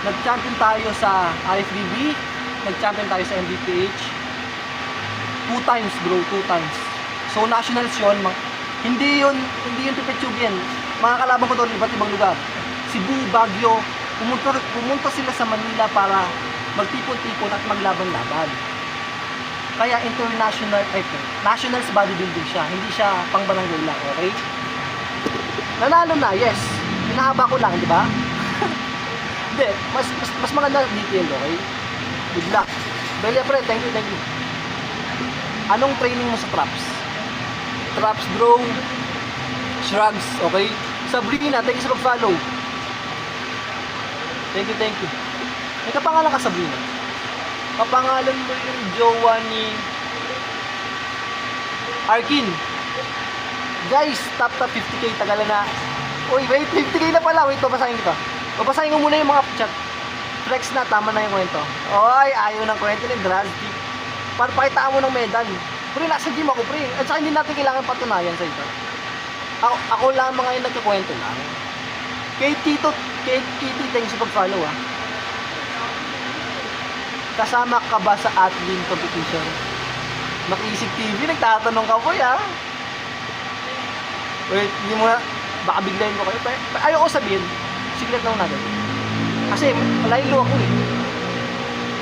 Speaker 1: Nag-champion tayo sa IFBB, nag-champion tayo sa MBPH. 2 times, bro, 2 times. So, nationals yun, hindi yun pipitsube yan. Mga kalaban ko doon, iba't ibang lugar. Cebu, Baguio, pumunta sila sa Manila para magtipon-tipon at maglaban-laban. Kaya nationals bodybuilding siya, hindi siya pang barangay lang, okay? Nanalo na, yes. Pinahaba ko lang, di ba? Hindi, mas maganda detail, okay? Good luck. Belia, pre, thank you. Anong training mo sa traps? Traps, bro. Shrugs, okay? Sabrina, thank you sa pag-follow. Thank you. May kapangalan ka, Sabrina. Kapangalan mo yung jowa ni Arkin. Guys, top 50k, tagalan na. Uy, wait, 50k na pala. Wait, babasahin ko. Babasahin ko muna yung mga chat. Flex na, tama na yung kwento. Oy, ayaw ng kwento ni Drastic. Para pakitaan mo ng medal. Pre, nasa gym ako, pre. At saka hindi natin kailangan patunayan sa ito. Ako lang mga yung nagkakwento lang. Kay Tito, thanks sa pag-follow Kasama ka ba sa athlete competition? Makiisip TV, nagtatanong ka po Wait, hindi mo na, baka biglayin ko kayo. Ayoko sabihin, secret lang natin. Kasi laylo ako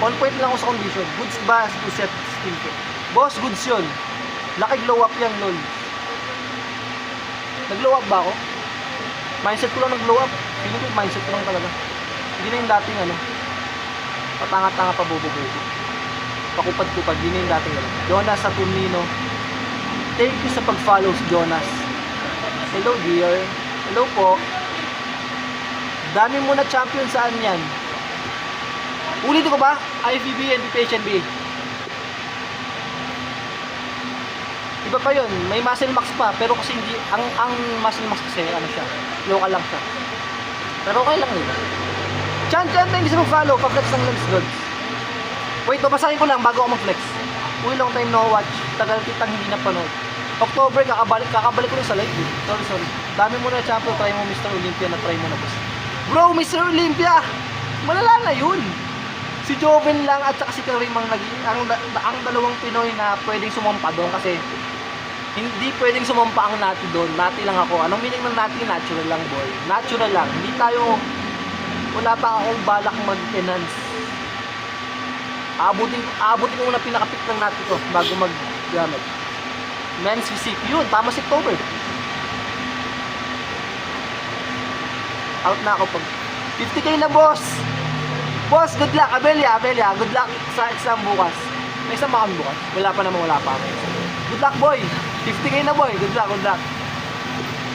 Speaker 1: On point lang ako sa condition. Goods ba to set skill ko? Boss, goods yun. Laki glow up yan, lol. Nag-glow up ba ako? Mindset ko lang nag-glow up. Feeling ko mindset ko lang talaga. Hindi na yung dating patanga-tanga pa bobo-bobo. Pakupad-kupad, hindi na yung dating Jonas Saturnino. Thank you sa pag-follow, Jonas. Hello dear. Hello po. Dami mo na champion, saan yan? Ulitin ko ba? IFBB, NBPH, NBA. Iba pa yun, may muscle max pa, pero kasi hindi, ang muscle max kasi, siya, local lang siya. Pero okay lang yun. Chan, thank you sa mag-follow, pa-flex ng Lens Gods. Wait, babasahin ko lang bago ako mag-flex. Uy, long time no watch, tagal kitang hindi napanood. October, kakabalik ko rin sa live. Sorry. Dami mo na champion, try mo Mr. Olympia na try mo na boss. Bro, Mr. Olympia! Malala na yun! Si Joven lang at saka si Karim ang dalawang Pinoy na pwedeng sumampa doon kasi hindi pwedeng sumampa ang nati doon. Nati lang ako. Anong meaning ng nati? Natural lang, boy. Natural lang. Hindi tayo, wala pa akong balak mag-enhance. Aabutin ko muna pinakapit ng nati ko bago mag-gamit. Men's physique. Yun, tama si October. Out na ako pag 50k na, boss. Boss, good luck. Abelia, good luck sa exam bukas. May exam ba kami bukas? Wala pa. Good luck, boy. 50k na, boy. Good luck.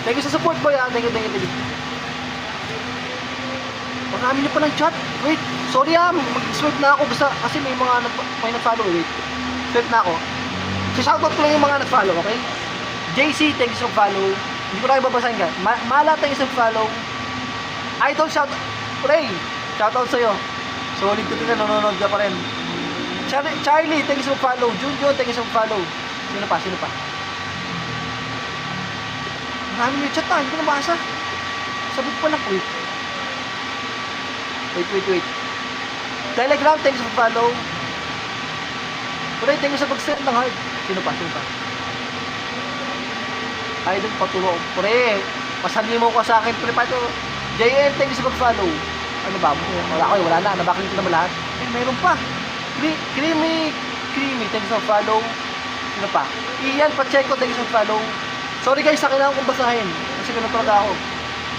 Speaker 1: Thank you sa support, boy. Thank you. Marami niyo pa ng chat. Wait, sorry mag-swipe na ako kasi may nag-follow. Wait, swipe na ako. So, shoutout ko lang yung mga nag-follow, okay? JC, thank you sa follow. Hindi ko na kayo babasahin ka. Mala, thank you sa follow. Idol, Ray, shoutout sa'yo. Solid ko din na, nanonood ka pa rin. Charlie, thank you sa follow. Junjun, thank you sa follow. Sino pa? Marami yung chat hindi ko na masa. Sabog pa lang, wait. Telegram, thank you sa follow. Ray, thank you sa pag-send ng heart. Sino pa? Idol, patulo ko. Pre, pasali mo ko sa akin. Pre, JN, thank you sa pag-follow. Ano ba? Wala na. Nabakling ko naman lahat. Mayroon pa. Creamy, thank you sa follow. Ano pa? Ian Pacheco, thank you sa follow. Sorry guys, sa kailangan kong basahin. Kasi ganun talaga ako.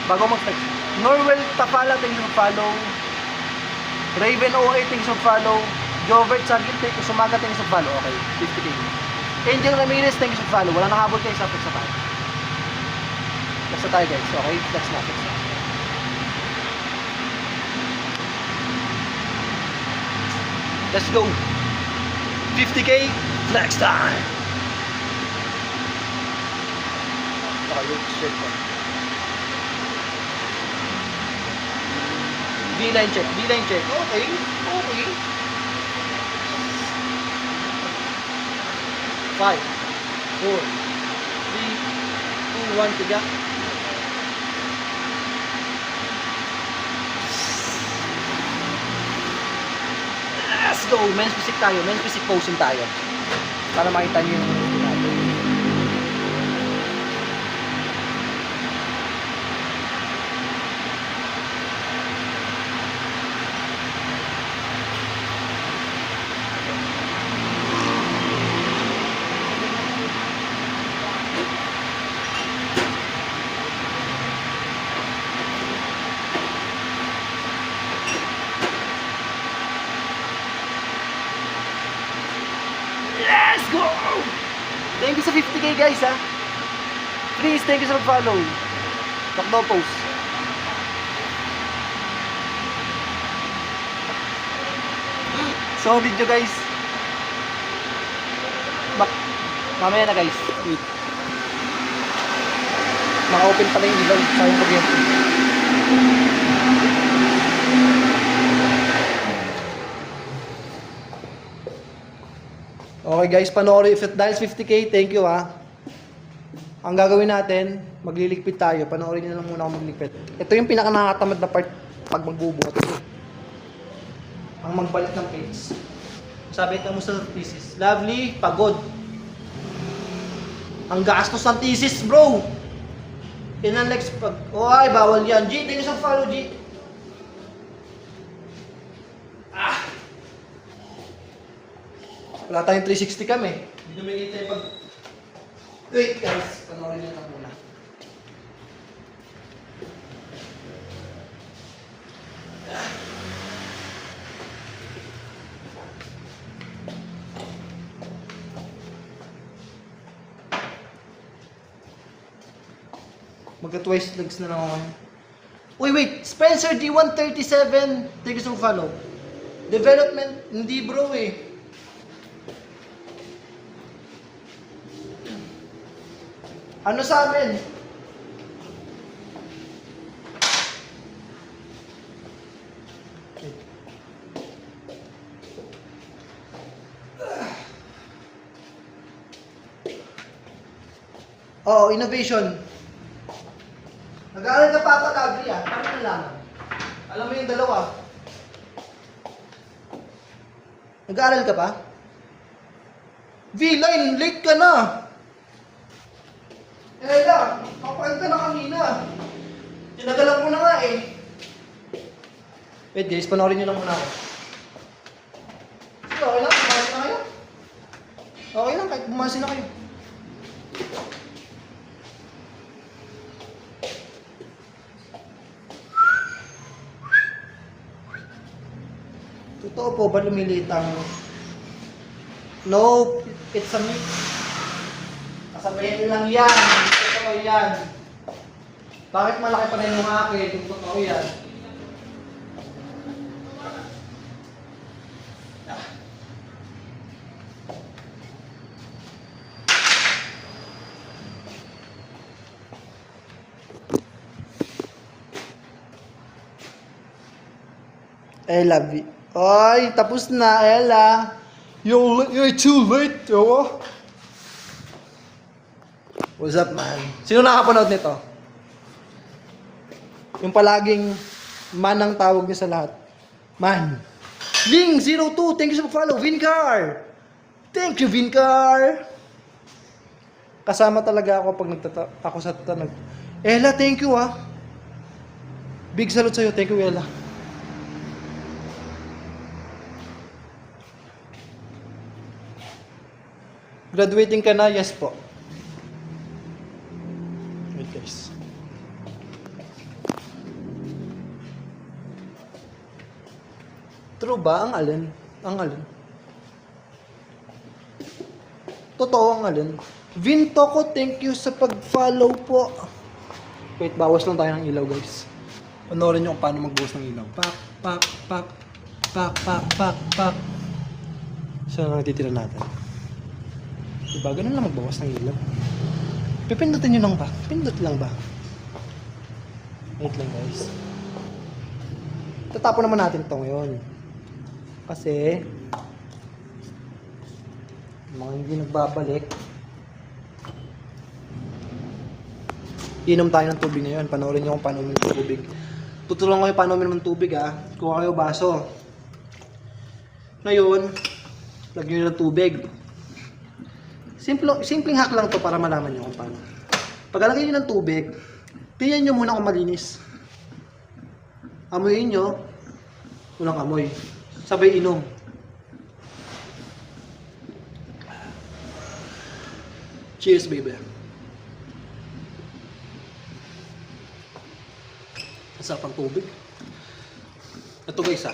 Speaker 1: Bago mag-text. Norwell Tapala, thank you sa follow. Raven OA, thank you sa follow. Jovert Sargit, thank you. Sumaga, thank you sa follow. Okay, 50k. Angel Ramirez, thank you sa follow. Wala nakahabol kayo sa flex na tayo. Flex na tayo guys. Okay, flex na, flex na. Let's go. 50k, flex time. Okay, wait, shit ko. V-line check, V-line check. Okay, okay. 5, 4, 3, 2, 1, tiga. Let's go! Men's physique tayo. Men's physique posing tayo. Para makita niyo yung natin. Let's go! Thank you sa 50k guys ha. Please, thank you sa follow. Takbo post. Solid nyo guys. Mamaya na guys. Wait. Naka-open pala yung ilaw. Sayang pag-yento. Okay guys, panoorin. Dahil 50k, thank you ha. Ang gagawin natin, magliligpit tayo. Panoorin nyo lang muna ako magligpit. Ito yung pinaka-nakakatamad na part pag magbubuhat. Ang magbalat ng page. Sabi ka mo sa thesis. Lovely, pagod. Ang gastos ng thesis, bro. Inalex pag... Oh, ay, bawal yan. G, thank you sa follow, G. Wala tayong 360 kami. Hindi dumigit tayo pag... Wait guys, panoorin nyo lang muna. Magka twice legs na lang ako ngayon. Uy, wait! Spencer D137, thank you so follow. Development, hindi bro eh. Ano sa amin? Oh, innovation. Nag-aaral ka pa ata kagri ah. Paano nalaman? Alam mo yung dalawa. Nag-aaral ka pa? V-line, late ka na. Eh lang, kapain ka na kanina. Tinagalan ko na nga eh. Wait guys, panoorin nyo lang muna ako. Sige, okay lang, bumasin na kayo. Okay lang, kahit bumasin na kayo. Totoo po ba lumiliit ang... Nope, it's a myth. Kasabayan lang yan. Totoo yan. Bakit malaki pa rin yung akin? Kung totoo yan. Ella, ay, tapos na, Ella. You're too late, yo. What's up, man? Sino nakapanood nito? Yung palaging man ang tawag niya sa lahat. Man. Ling02, thank you sa follow. Vincar. Thank you, Vincar. Kasama talaga ako pag ako sa tanong. Ella, thank you ah. Big salute sa'yo. Thank you, Ella. Graduating ka na? Yes po. Wait guys. True ba? Ang alin? Ang alin? Totoo ang alin? Vinto ko, thank you sa pag-follow po. Wait, bawas lang tayo ng ilaw guys. Panoorin nyo kung paano magbawas ng ilaw. Pak, pak, pak, pak, pak, pak, pak. Saan na natitira natin? Diba, ganun lang magbawas ng ilaw. Pipindutin nyo lang ba? Pindot lang ba? Wait lang guys. Tatapon naman natin ito ngayon. Kasi mga hindi nagbabalik. Inom tayo ng tubig ngayon. Panoorin nyo kung paano uminom ng tubig. Tutulungan ko yung paano uminom ng tubig ha. Kuha kayo baso. Ngayon, lagyan nyo ng tubig. Simpleng hack lang to para malaman nyo kung paano. Pagkalagay nyo ng tubig, tingnan nyo muna kung malinis. Amuyin nyo. Unang amoy. Sabay inom. Cheers, baby. Ang sarap ng tubig. Ito guys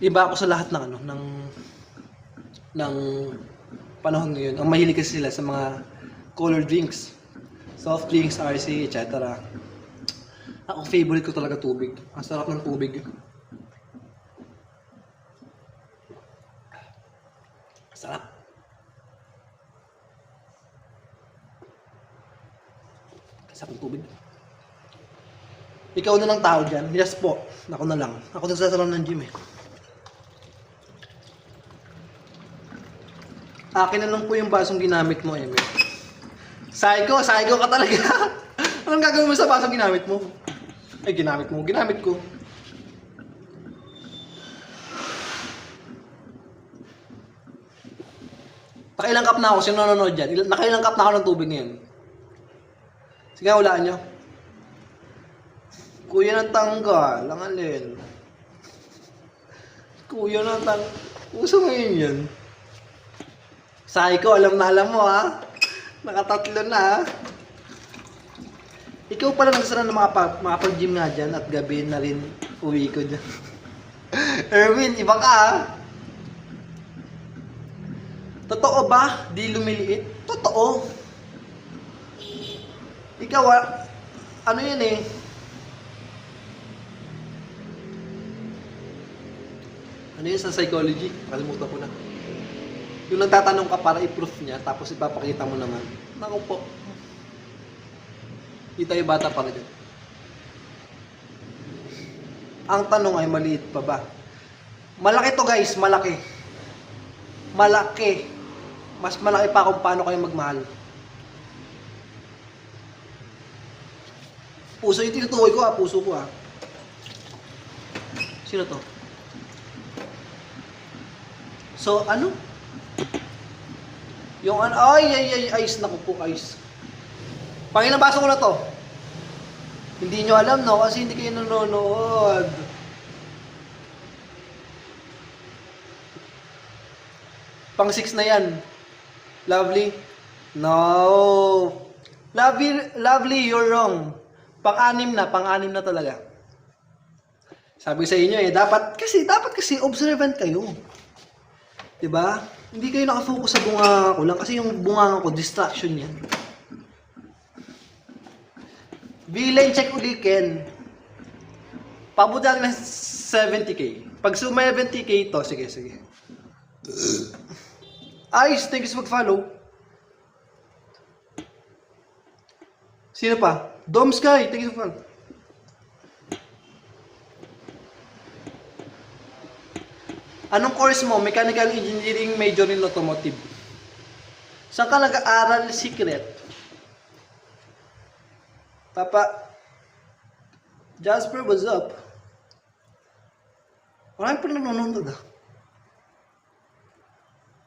Speaker 1: iba ako sa lahat ng ng panahon ngayon. Ang mahilig kasi sila sa mga colored drinks. Soft drinks, RC, etc. Ako favorite ko talaga tubig. Ang sarap ng tubig. Sarap. Sarap ng tubig. Ikaw na lang tao dyan. Yes po. Ako na lang. Ako nagsasalam ng gym eh. Akin na lang po yung basong ginamit mo, Emil. Psycho ka talaga. Anong gagawin mo sa basong ginamit mo? Ay, ginamit ko. Nakailang cup na ako, sino nanonood dyan? Nakailang cup na ako ng tubig ngayon. Sige, hulaan nyo. Kuya ng tanggal, ang alin. Kuya ng tanggal. Uso ngayon yan. Psycho, alam mo ha. Nakatatlo na ha. Ikaw pala nagsara na makapag-gym nga dyan at gabi na rin uwi ko dyan. Erwin, iba ka ha. Totoo ba? Di lumiliit? Totoo. Ikaw ano yan eh. Ano yun sa psychology? Kalimutan ko na. Yung nagtatanong ka para i-proof niya, tapos ipapakita mo naman. Naku po. Di tayo bata para dyan. Ang tanong ay maliit pa ba? Malaki to guys, malaki. Malaki. Mas malaki pa kung paano kayo magmahal. Puso yung tinutukoy ko ha, puso ko ha. Sino to? So, ano? Yung ano, ay, ice, naku po, ice. Pangilang baso ko na to? Hindi nyo alam, no? Kasi hindi kayo nanonood. Pang 6 na yan. Lovely? No. Lovely, you're wrong. Pang-anim na talaga. Sabi sa inyo dapat kasi observant kayo. 'Di ba? Hindi kayo nakafocus sa bunganga ko lang kasi yung bunganga ko distraction yan. V-line check uli Ken. Pabuda na 70k. Pag 70k to, sige. Ice, thank you sa mag-follow. Sino pa? Dom Sky, thank you sa follow. Anong course mo? Mechanical Engineering, major in automotive. Saan ka nag-aaral? Secret. Papa Jasper, what's up? Marami pa nanonood ah.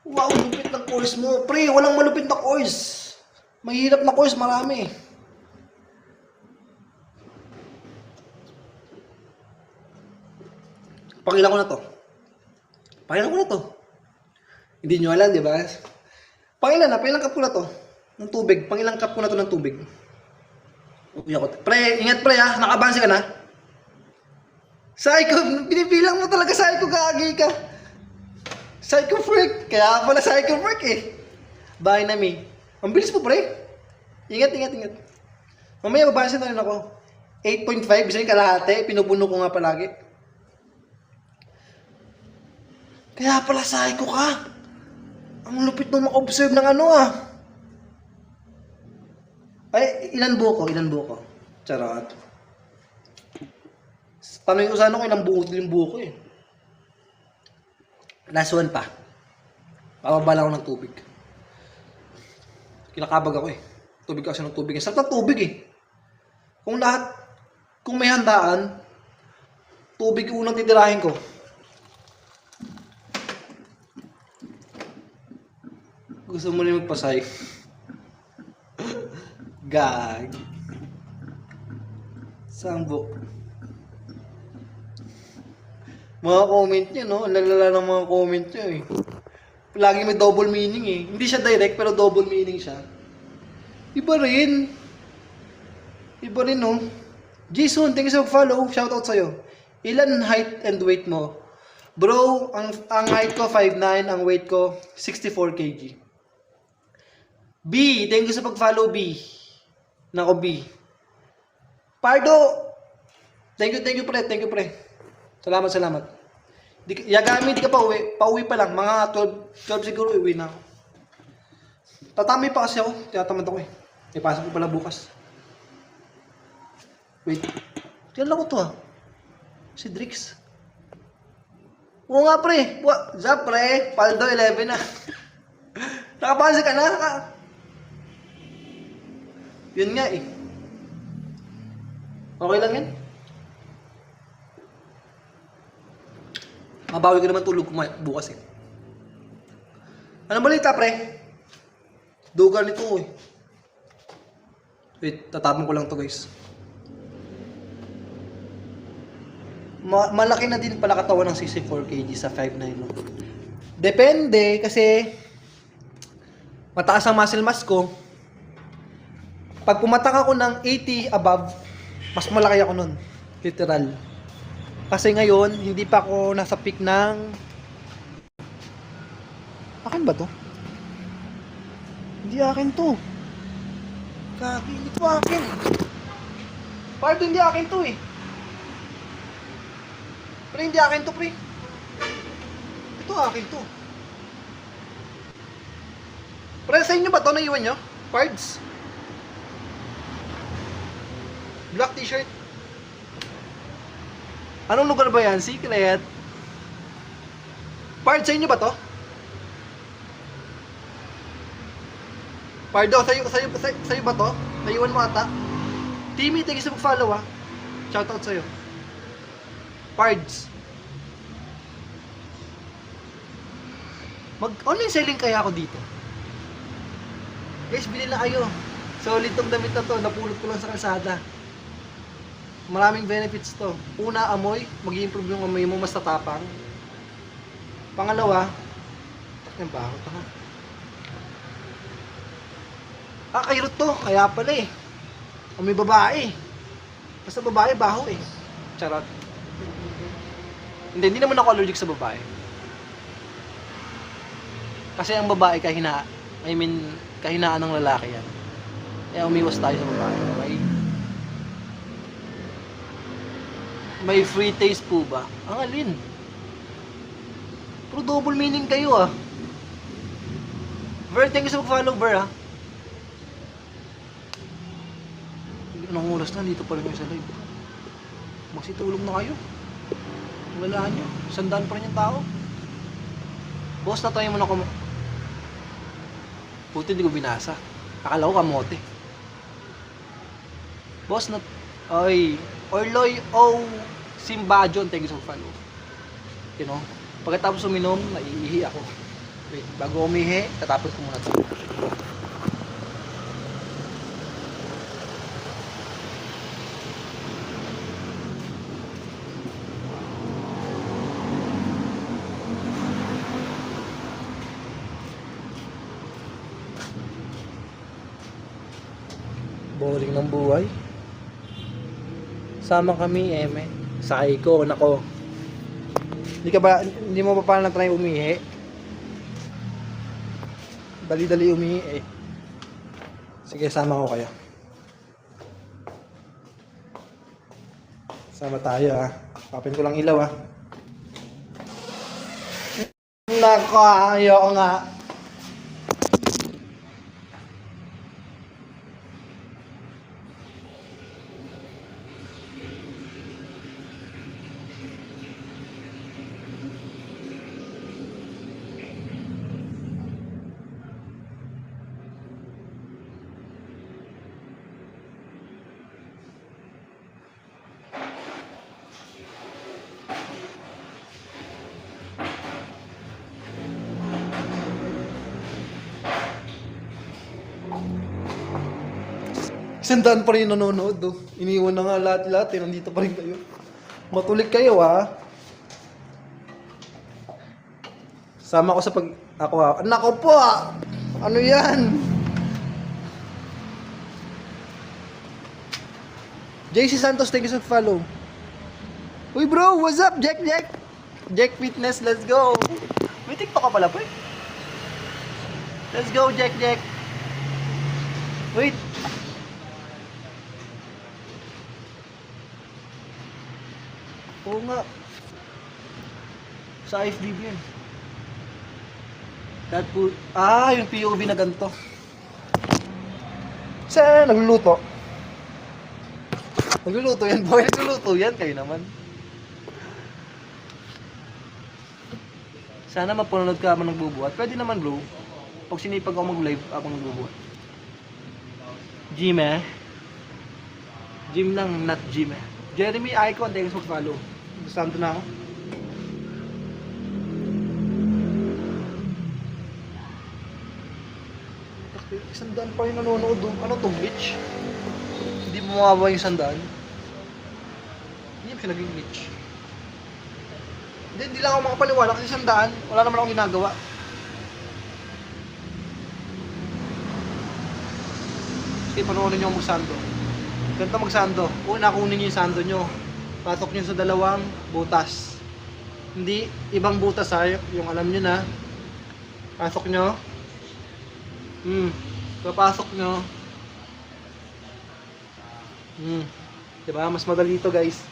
Speaker 1: Wow, lupit ng course mo. Pre, walang malupit na course. Mahirap na course, marami. Pakilan ko na to. Hindi nyo alam, di ba? Pangilan cup ko na to? Ng tubig. Pangilang cup ko na to ng tubig? Uy ako. Pre, ingat pre ha. Nakabansi ka na. Psycho, binibilang mo talaga psycho, gagi ka. Psycho freak. Kaya pala psycho freak eh. Bye na me. Ang bilis mo pre. Ingat. Mamaya babansin na rin ako. 8.5, bisa yung kalahati. Pinupuno ko nga palagi. Kaya pala psycho ka. Ang lupit nung maka-observe ng ano ah. Ay, ilan buko? Charot. Tanongin ko sana kung ilang buko eh. Last one pa. Papabala ko ng tubig. Kinakabag ako eh. Tubig kasi ng tubig. Sarap ng tubig eh. Kung may handaan, tubig unang titirahin ko. Gusto mo rin magpasay? Gag. Sambok. Mga comment nyo, no? Ang lalala ng mga comment nyo eh. Lagi may double meaning eh. Hindi siya direct pero double meaning siya. Iba rin, no? Jason, thank you sa follow. Shoutout sa'yo. Ilan height and weight mo? Bro, ang height ko 5'9", ang weight ko 64 kg. B, thank you sa pag-follow B. Nako B. Pardo, thank you pre. Salamat. Yagami, di ka pa uwi. Pauwi pa lang. Mga 12 siguro uwi na ako. Tatami pa kasi ako. Tinatamad ako eh. Ipasok ko pala bukas. Wait. Kailan ko to ah? Si Drix. Oo nga pre. Zap pre. Paldo 11 na. Nakapansin ka na. Yun nga eh. Okay lang yan. Mabawi ko naman tulog bukas eh. Anong balita pre? Dugar nito eh. Wait, tatapon ko lang to guys. Malaki na din pala katawan ng 64 kg sa 5'9", no? Depende kasi mataas ang muscle mass ko. Pag pumatak ako ng 80 above, mas malaki ako nun. Literal. Kasi ngayon, hindi pa ako nasa peak ng... Akin ba to? Hindi akin to. Kagi, hindi to akin. Pardo, hindi akin to eh. Pre, hindi akin to, pre. Ito akin to. Pre, sa inyo ba to? Naiwan nyo? Pards? Black t-shirt. Anong lugar ba yan? Secret. Pards, sa inyo ba to? Pardo, sa'yo ba to? Naiwan mo ata? Timmy, thank you sa pag-follow ha. Shoutout sa'yo. Pards. Online selling kaya ako dito. Guys, bili na kayo. Solid tong damit na to. Napulot ko lang sa kalsada. Maraming benefits to. Una, amoy. Mag-i-improve yung amoy mo. Mas tatapang. Pangalawa, takyan ba ako to ha? Kairot to. Kaya pala eh. Amoy babae. Basta babae, baho eh. Charot. Hindi naman ako allergic sa babae. Kasi ang babae kahinaan ng lalaki yan. Kaya umiwas tayo sa babae. Okay? May free taste po ba? Ang alin? Pero double meaning kayo ah. Ver, thank you sa pag-follow, Ver ah. Anong oras na? Dito pa rin kayo sa live. Magsitulong na kayo. Walaan nyo. 100 pa rin yung tao. Boss, natayin mo na ko. Puti, hindi ko binasa. Akala ko kamote. Boss, Oy, Orloy O. Simbajon, thank you so follow. You know, pagkatapos uminom, naiihi ako. Wait, bago umihi, tatapos ko muna ito. Boring ng buhay. Sama kami, eme. Sakay ko, nako. Hindi mo pa pala na-try umihi? Dali-dali umihi eh. Sige, sama ko kayo. Sama tayo ah. Kapin ko lang ilaw ah. Nako, ayoko nga. Sandaan pa rin nanonood, oh. Iniwan na nga lahat-lahat, eh. Nandito pa rin kayo. Matulik kayo, ah. Sama ko sa Ako, ah. Nako po, ah. Ano yan? JC Santos, thank you so follow. Uy, bro, what's up, Jack? Jack Fitness, let's go. May TikTok ka pala, pre. Let's go, Jack. Wait. Oo nga. Sa IFBB yun. Yung POV na ganito. Saan? Nagluluto. Nagluluto yan, boy. Nagluluto yan. Kayo naman. Sana mapanood ka habang nagbubuhat. Pwede naman, bro. Pag sinipag ako mag-live habang nagbubuhat. Gym eh. Gym lang, not gym eh. Jeremy Icon, thanks for follow. Santo na ako. Sandaan pa yung nanonood doon. Ano to, glitch? Hindi mo mawawala yung sandaan. Hindi mo siya naging glitch. Hindi lang ako makapaniwala kasi sandaan. Wala naman akong ginagawa. Sige, panoorin nyo magsando. Ganito magsando. Una, kunin nyo yung sando nyo. Pasok nyo sa dalawang butas. Hindi ibang butas ha, yung alam nyo na. Pasok nyo. Papasok nyo. Diba? Mas madali ito, guys.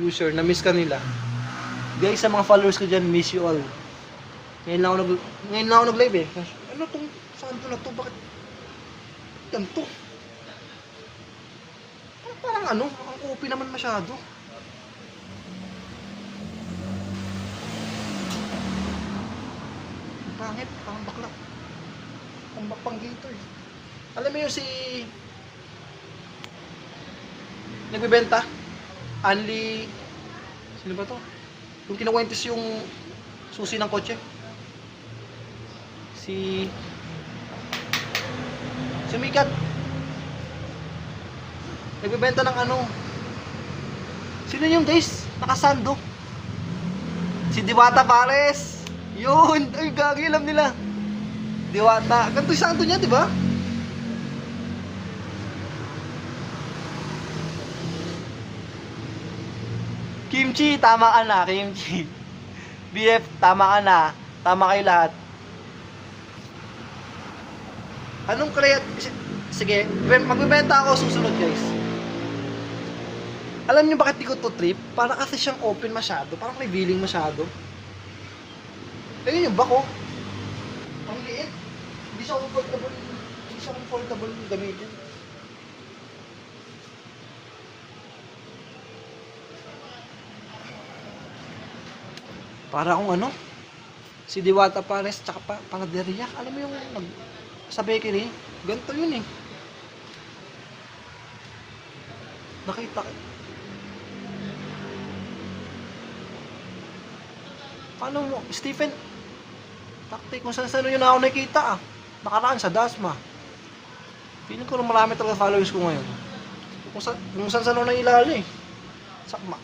Speaker 1: User, na-miss ka nila. Guys, sa mga followers ko dyan, miss you all. Ngayon lang ako nag-live eh. Ano tong santo na to? Bakit ganito? Parang ano, ang OP naman masyado. Pangit, parang bakla. Ang bakpang-gator eh. Alam mo yung si... Nagbibenta? Only... Sino ba to? Yung kinakwentis yung susi ng kotse. Si Mikat. Nagbibenta ng ano. Sino yung guys? Nakasando. Si Diwata Pares. Yun. Ay, gagi, alam nila. Diwata. Ganito yung sando niya, di ba? Kimchi, tama ka na. Kimchi. BF, tama ka na. Tama kayo lahat. Anong Sige, magbibenta ako susunod, guys. Alam niyo bakit di ko to trip? Para kasi siyang open masyado. Parang revealing masyado. Ayun yung bako. Ang liit. Hindi siya comfortable gamitin. Para akong ano? Si Diwata Pares tsaka Panaderia. Alam mo yung sa bakery? Ganito yun eh. Nakita. Paano mo? Stephen, taktik kung saan yun ako nakita ah. Nakaraan sa Dasma. Feeling ko marami talaga followers ko ngayon. Kung saan na ilali eh.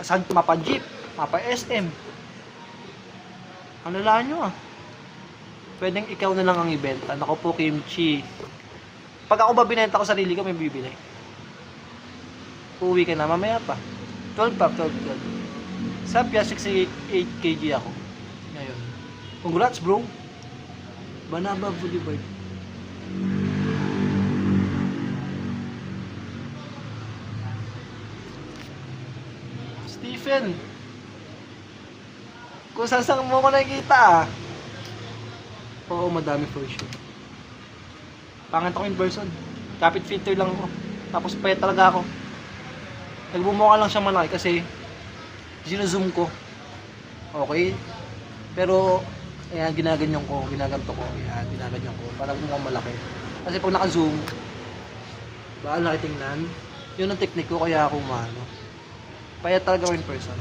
Speaker 1: Saan mapa jeep, mapa SM. Ano lang nyo ah. Pwedeng ikaw na lang ang ibenta. Naku po, Kimchi. Pag ako ba binenta ko sarili ko, may bibili. Uuwi ka na, mamaya pa. 12 pa, 12. Sa Pia, 68 kg ako. Ngayon. Congrats, bro. Banaba Boulevard. Stephen. Kung saan mo ko nakikita ah. Oo, madami for sure. Pangit ako in person. Kapit filter lang ako. Tapos payat talaga ako. Nagbumukha lang siya malaki kasi zino-zoom ko. Okay? Pero, ayan, ginaganyan ko, ginaganto ko. Ayan, ginaganyan ko. Parang mukhang malaki. Kasi pag naka-zoom, baka laki tingnan. Yun ang technique ko, kaya ako umano. Payat talaga ako in person.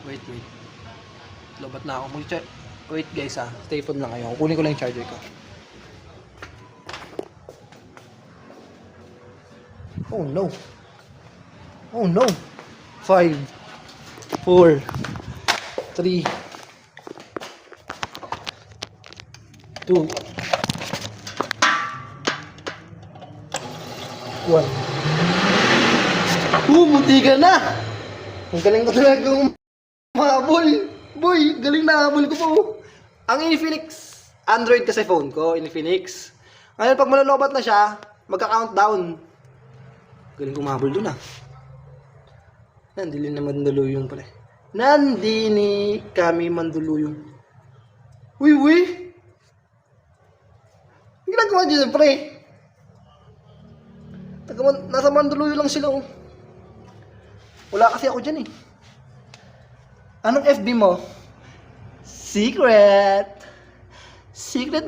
Speaker 1: Wait. Lobat na ako. Wait guys ah. Stay phone lang kayo. Kukunin ko lang yung charger ko. Oh no. Oh no. 5 4 3 2 1. Munti ka na! Ang galing ko talagang mahabol. Boy, galing na habol ko po. Ang Infinix, Android kasi phone ko, Infinix. Ngayon, pag malalobat na siya, magka-countdown. Galing ko mahabol dun ah. Nandili na manduluyong pala. Nandini kami manduluyong. Uy! Ang ginagawa dyan, pre? Nasa manduluyong lang sila oh. Wala kasi ako dyan eh. Anong FB mo? Secret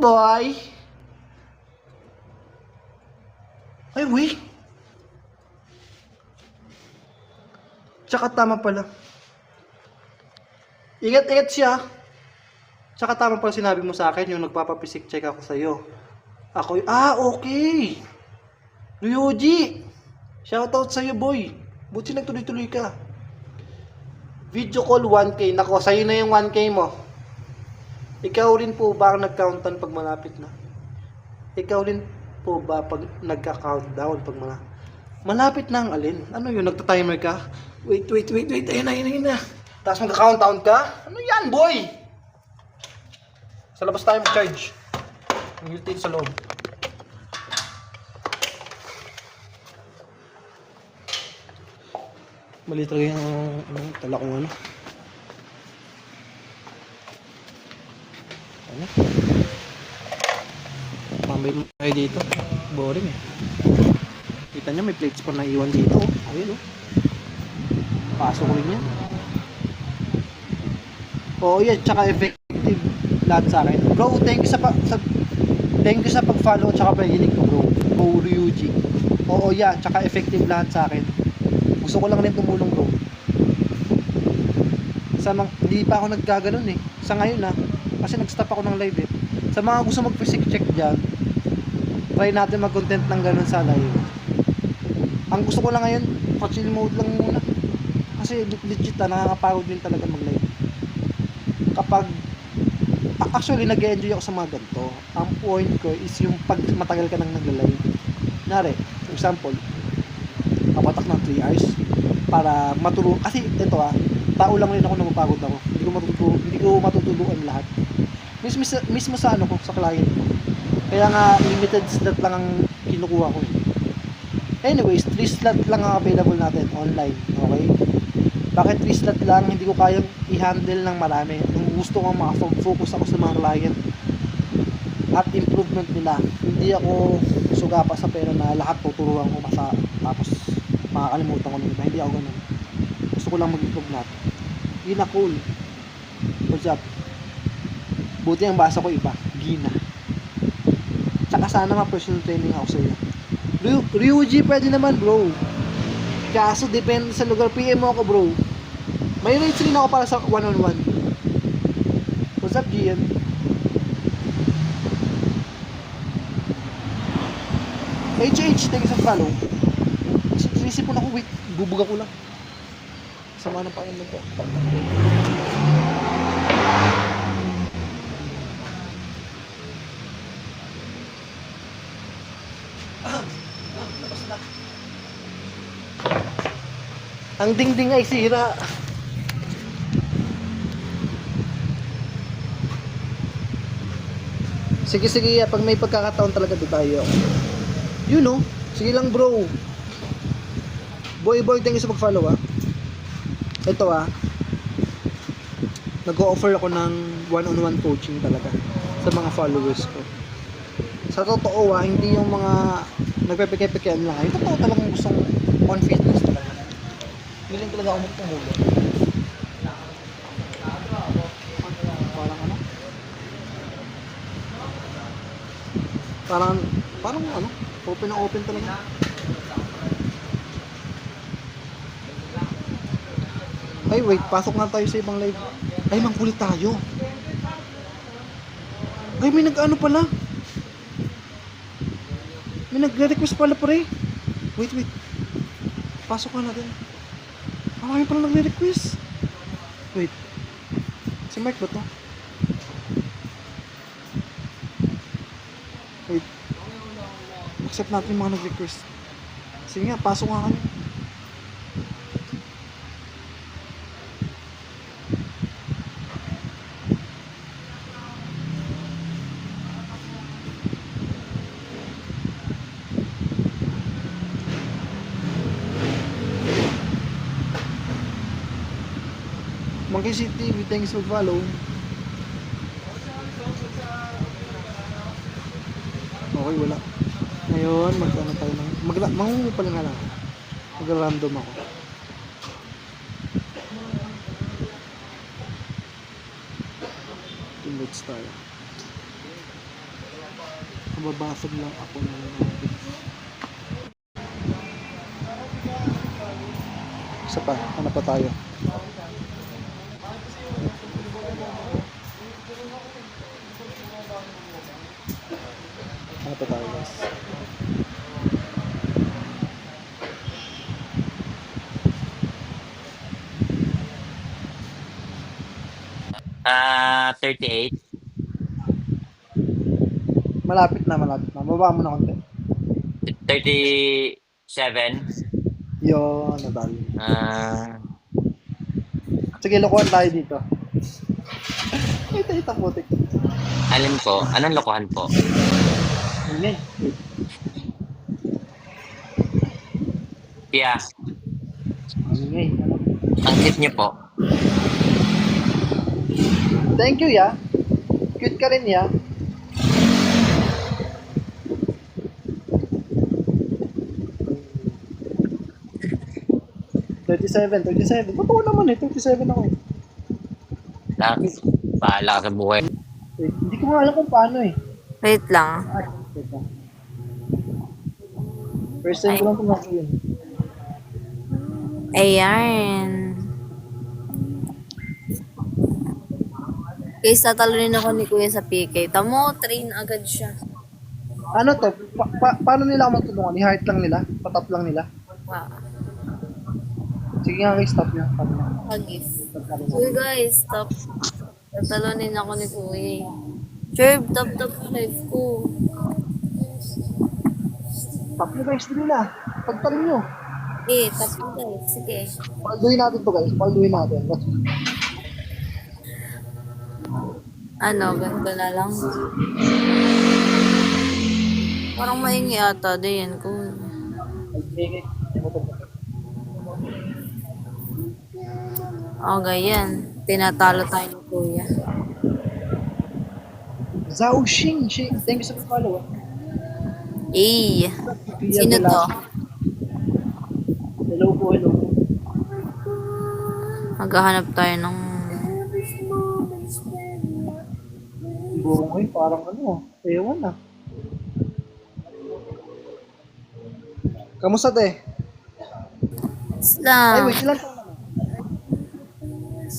Speaker 1: boy. Ay, wait. Tsaka tama pala. Ingat siya. Tsaka tama pala sinabi mo sa akin yung nagpapapisik check ako sa'yo. Okay. Ryuji. Shoutout sa'yo, boy. Buti nagtuloy-tuloy ka. Video call 1K. Nako, sa'yo na yung 1K mo. Ikaw rin po ba ang nag-countan pag malapit na? Ikaw rin po ba pag nagka-countdown pag malapit na ang alin? Ano yun? Nagta-timer ka? Wait. Ayun na. Tapos magka-countdown ka? Ano yan, boy? Sa labas tayo mag-charge. Ang ultimate sa loob. Mali talaga yung tala kong ano. Pambay mo tayo dito. Boring eh. Kita nyo may plates pa na iwan dito. Ayun oh. Pasok ko rin yan. Oo yan, tsaka effective lahat sa akin. Bro, thank you sa pag-follow tsaka pakikinig ko bro. Bro Ryuji. Oo yan, tsaka effective lahat sa akin. Gusto ko lang rin tumulong bro. Hindi pa ako naggaganon eh. Sa ngayon kasi nag-stop ako ng live eh. Sa mga gusto mag-physic check dyan, try natin mag-content ng ganon sa live. Ang gusto ko lang ngayon, chill mode lang muna. Kasi legit nakakapagod din talaga mag-live. Kapag actually nag-enjoy ako sa mga ganito. Ang point ko is yung pag matagal ka nang nagla-live. Nari, for example, kapatak ng 3 hours para matulog. Kasi ito tao lang rin ako na mapagod ako. Hindi ko matutuluan lahat. Mismo sa ano ko, sa client ko. Kaya nga limited slot lang ang kinukuha ko. Anyways, 3 slot lang ang available natin online. Okay? Bakit 3 slot lang? Hindi ko kayang i-handle ng marami. Ang gusto ko maka-focus ako sa mga client at improvement nila. Hindi ako sugapa sa pera na lahat tuturuan ko tapos makakalimutan ko ng iba. Hindi ako ganun. Gusto ko lang mag-improve natin. Gina cool. What's up? Buti ang basa ko iba. Gina. Tsaka sana personal training ako sa iyo. Ryuji pwede naman bro. Kaso depende sa lugar. PM mo ako bro. May rates rin ako para sa one-on-one. What's up Gian? HH, thank you sa follow. Sinisipon ako, wait, bubuga ko lang. Sama ng pakinig ko. Ang dingding ay sira. Sige, sige, pag may pagkakataon talaga doon tayo. You know, sige lang bro. Boy, thank you sa pag-follow Ito nag-o-offer ako ng one-on-one coaching talaga sa mga followers ko. Sa totoo hindi yung mga nagpepeke-pekean lang. Yung totoo talagang gustong on fitness talaga. Feeling talaga ako magpumulong. Parang open na open talaga. Ay wait, pasok na tayo sa ibang live. Ay, mangkulit tayo. Ay, may nag-ano pala. May nagre-request pala pre. Wait. Pasok ka natin. Marami pala nagre-request. Wait. Si Mike ba to? Wait. Accept natin yung mga nag-request. Sige nga, pasok nga kayo. Monkey City, thanks for follow. Okay, wala. Ngayon, magkano tayo ng... Mangungu pala nga lang. Mag-random ako. Let's tayo. Mababasag lang ako ng isa pa, ano pa tayo? Ano pa tayo guys?
Speaker 5: Ah, 38.
Speaker 1: Malapit na. Baba mo na konti.
Speaker 5: 37.
Speaker 1: Yun, nadali. Sige, lokohan tayo dito. Ito putik.
Speaker 5: Alin po? Anong lokohan po?
Speaker 1: Ingay.
Speaker 5: Yeah.
Speaker 1: Ingay.
Speaker 5: Ang tip niyo po.
Speaker 1: Thank you, ya. Cute ka rin, ya. $37. Totoo naman 37 ako eh.
Speaker 5: Bahala ka sa buhay.
Speaker 1: Wait, hindi ko nga alam kung paano eh.
Speaker 3: Wait lang.
Speaker 1: Wait lang. First time ko lang tumako yun.
Speaker 3: Ayan. Guys, tatalunin ako ni Kuya sa PK. Tamo, train agad siya.
Speaker 1: Ano to? Paano nila ako magtulungan? I-heart lang nila? Patap lang nila?
Speaker 3: Wow.
Speaker 1: Sige nga guys, stop nyo. Stop nyo.
Speaker 3: Pag-if. Uy guys, stop. Tatalunin ako ni Kuya. Sure, top life ko.
Speaker 1: Stop nyo guys, din nila. Pagtalin nyo.
Speaker 3: Top guys. Sige.
Speaker 1: Palduhin natin to guys. Palduhin natin. Let's go.
Speaker 3: Ano, ganito na lang. Parang maingi ata din ko. Okay, yan. Tinatalo tayo ni Kuya.
Speaker 1: Zhao Xing. Thank you sa follow.
Speaker 3: Sino to?
Speaker 1: Hello po.
Speaker 3: Maghahanap tayo ng...
Speaker 1: Bungay, parang ewan na. Kamusta te? Ay,
Speaker 3: Islam.
Speaker 1: wait lang.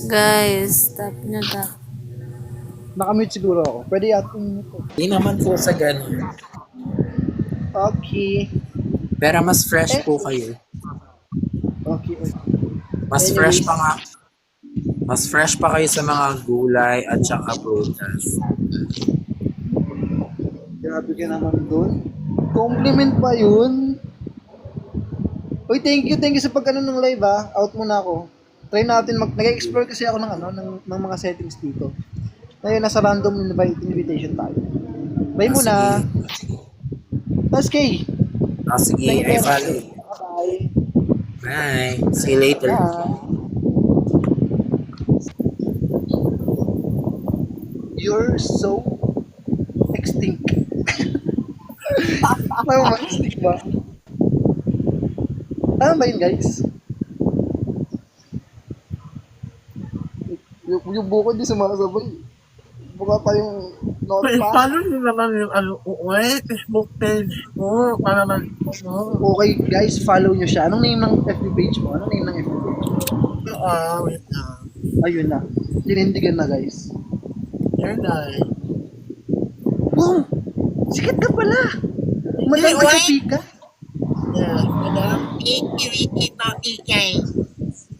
Speaker 3: Guys, stop na ta.
Speaker 1: Nakamute siguro ako. Pwede yatin ito.
Speaker 2: Hindi naman po sa ganun.
Speaker 1: Okay.
Speaker 2: Pero mas fresh po kayo.
Speaker 1: Okay.
Speaker 2: Mas
Speaker 1: Anyways.
Speaker 2: fresh pa nga. Mas fresh pa kayo sa mga gulay at saka prutas.
Speaker 1: Grabe ka naman doon. Compliment pa yun. Uy, thank you sa pag ng live ha. Out muna ako. Try natin nag-explore kasi ako ng mga settings dito. Ngayon nasa random invitation tayo. Bye muna. Tapos Kay.
Speaker 2: Sige, I follow.
Speaker 1: Bye.
Speaker 2: Bye. See you later.
Speaker 1: You're so extinct. Ano ba? Extinct ba? Ano ba yun, guys? Yung buko di sumasabay. Buka pa yung
Speaker 6: Wait,
Speaker 1: notepad.
Speaker 6: paano nyo naman yung Facebook page mo para
Speaker 1: Okay, guys, follow nyo siya. Anong name ng FB page mo? Anong name ng FB page?
Speaker 6: wait lang.
Speaker 1: Ayun na. Tinindigan na, guys.
Speaker 6: Here, guys.
Speaker 1: Wow! Sikat ka pala! Madam ka sa pika?
Speaker 6: Yeah, madam.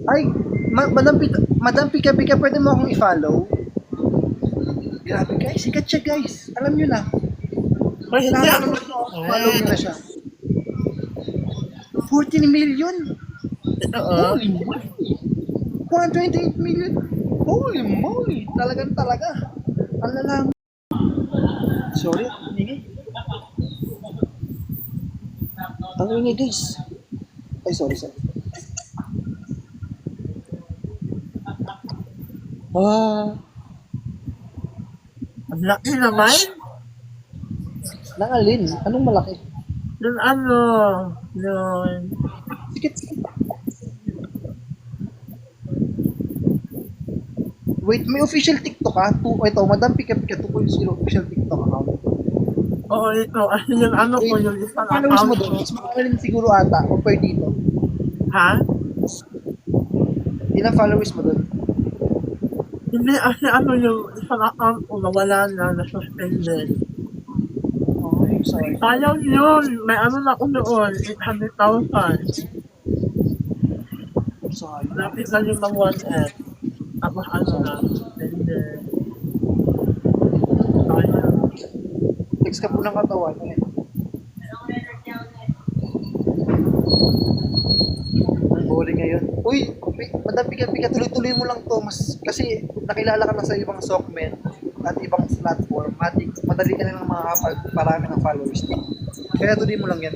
Speaker 1: Ay, Madam Pika, pwede mo akong i-follow? Grabe guys, sikat siya guys. Alam nyo na.
Speaker 6: Wait, hindi ako.
Speaker 1: Follow nyo na siya. 14 million!
Speaker 6: Oo.
Speaker 1: Holy moly! 128 million! Holy moly! Talaga. Ang lalang. Sorry, hindi. Ang ingay guys. Ay, sorry.
Speaker 6: Ang laki naman.
Speaker 1: Nang alin? Anong malaki?
Speaker 6: Yun yun.
Speaker 1: Sikit. Wait, may official TikTok ha? Ito, Madam Pika 2.0 official TikTok account.
Speaker 6: Oo, ito. Kasi yung ko, yung isang
Speaker 1: Followers mo
Speaker 6: account
Speaker 1: doon,
Speaker 6: ko.
Speaker 1: mas makakalin siguro ata, compare dito.
Speaker 6: Ha?
Speaker 1: Ilang followers mo doon?
Speaker 6: Hindi, kasi yung isang account ko nawala na-suspended.
Speaker 1: Okay, sorry.
Speaker 6: Sayang yun. May na ko noon, 800,000.
Speaker 1: Sorry.
Speaker 6: Lapit na yung mga 1M. Tapos na, suspended. Sayang.
Speaker 1: Text ka po ng katawan. Eh. Ang boring ngayon. Uy, Madam Pika, tuloy-tuloy mo lang to. Kasi nakilala ka na sa ibang sockmen at ibang platform. Madali ka na ng mga parami ng followers. Kaya tuloy mo lang yan.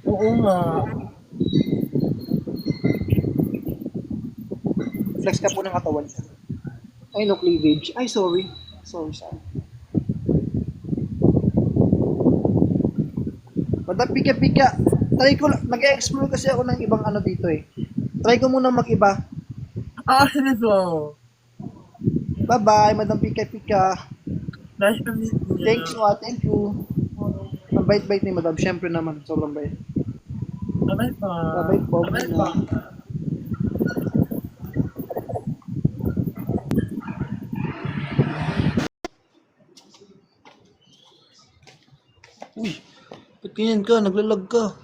Speaker 6: Oo nga.
Speaker 1: Flex ka po ng katawan. Ay, no cleavage. Ay, sorry. Sorry. Madam Pika, try ko lang, nag-explore kasi ako ng ibang dito eh. Try ko muna mag-iba.
Speaker 6: Sige po.
Speaker 1: Bye-bye, Madam Pika.
Speaker 6: Nice to meet you.
Speaker 1: Thank you. Ang bait-bait ni Madam, syempre naman, sobrang bait.
Speaker 6: Bye-bye po.
Speaker 1: Bye-bye po.
Speaker 6: Bye-bye po.
Speaker 1: Uy, ba't ganyan ka? Naglalag ka.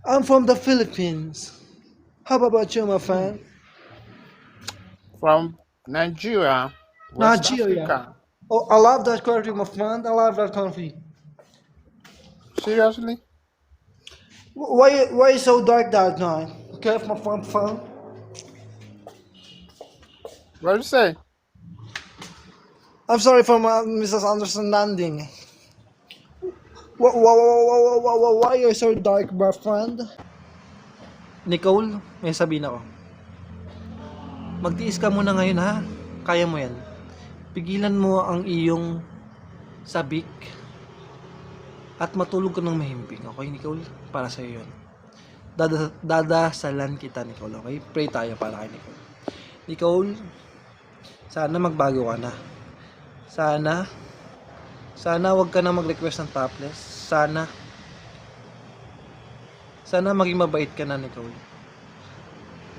Speaker 1: I'm from the Philippines. How about you, my friend?
Speaker 7: From Nigeria, West
Speaker 1: Nigeria.
Speaker 7: Africa.
Speaker 1: Oh, I love that country, my friend. I love that country.
Speaker 7: Seriously?
Speaker 1: Why is so dark that night? Okay, my friend.
Speaker 7: What did you say?
Speaker 1: I'm sorry for my misunderstanding. Why are you so dark, my friend? Nicole, may sabihin ako. Magtiis ka muna ngayon ha. Kaya mo yan. Pigilan mo ang iyong sabik at matulog ka ng mahimbing. Okay, Nicole? Para sa'yo yun. Dadasalan kita, Nicole. Okay? Pray tayo para kay Nicole. Nicole, sana magbago ka na. Sana wag ka na mag-request ng topless. Sana maging mabait ka na, Nicole.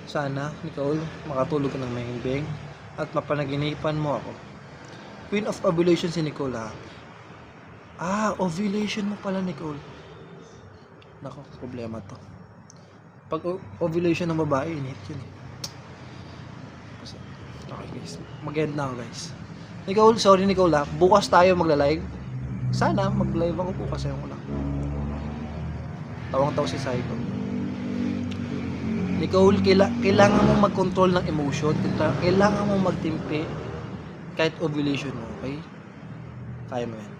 Speaker 1: Sana, Nicole, makatulog ka ng mahimbing at mapanaginipan mo ako. Queen of Ovulation si Nicole, ha? Ovulation mo pala, Nicole. Nako, problema to. Pag ovulation ng babae, init yun eh. Okay guys, mag-end na ako guys. Nicole, sorry Nicole ha. Bukas tayo magla-live. Sana mag-live ako bukas, ayaw ko lang. Tawang-taw si Saiko. Nicole, kailangan mo mag-control ng emotion. Kailangan mo magtimpi kahit ovulation mo, okay? Kaya mo yan.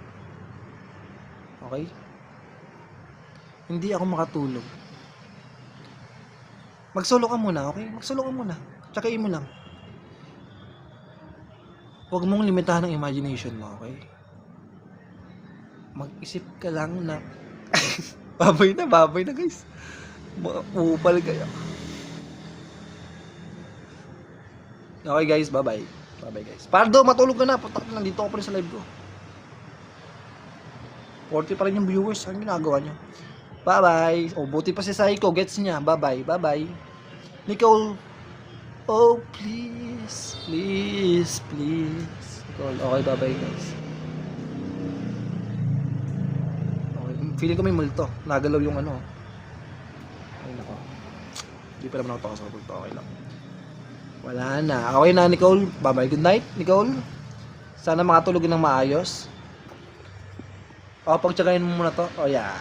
Speaker 1: Okay? Hindi ako makatulog. Mag-solo ka muna, okay? Mag-solo ka muna. Tsakain mo lang. Huwag mong limitahan ang imagination mo, okay? Mag-isip ka lang na... babay na guys. Upal kayo. Okay guys, bye-bye. Bye-bye guys. Pardo, matulog ka na. Putak na, nandito ako pa rin sa live ko. 40 pa rin yung viewers. Ano ginagawa nyo? Bye-bye. Oh, buti pa si Saiko. Gets niya. Bye-bye. Bye-bye. Nicole. Oh, please. Please. Please. Nicole. Okay, bye-bye guys. Okay. Feeling ko may multo. Nagalaw yung ano. Ay, nako. Hindi pa naman ako sa multo. Okay lang. Wala na. Okay na, Nicole. Bye-bye. Good night, Nicole. Sana makatulogin ng maayos. O, pagtsagayin mo muna to. O, yeah.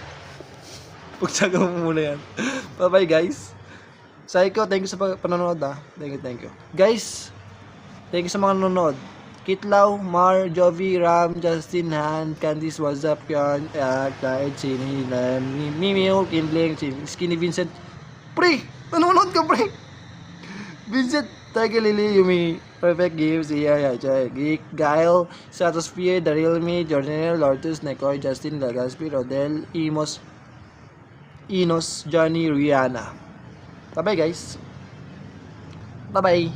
Speaker 1: Pagtsaga mo muna yan. Bye-bye, guys. Saiko, thank you sa panonood, ha. Thank you. Guys, thank you sa mga nanonood. Kitlaw, Mar, Jovi, Ram, Justin, Han, Candice, what's up, Kyan, Clyde, Chini, Mimio, Kindling, Skinny Vincent. Pre! Nanonood ka, pre! Vincent, Tiger Lily, Yumi, Perfect Gives, Geek, Guile, Stratosphere, The Real Me, Jordan, Lortus, Nekoy, Justin, Lagaspi, Rodel, Inos, Johnny, Rihanna. Bye-bye guys. Bye-bye.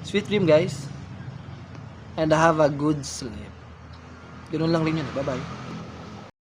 Speaker 1: Sweet dream guys. And have a good sleep. Ganun lang rin yun. Bye-bye.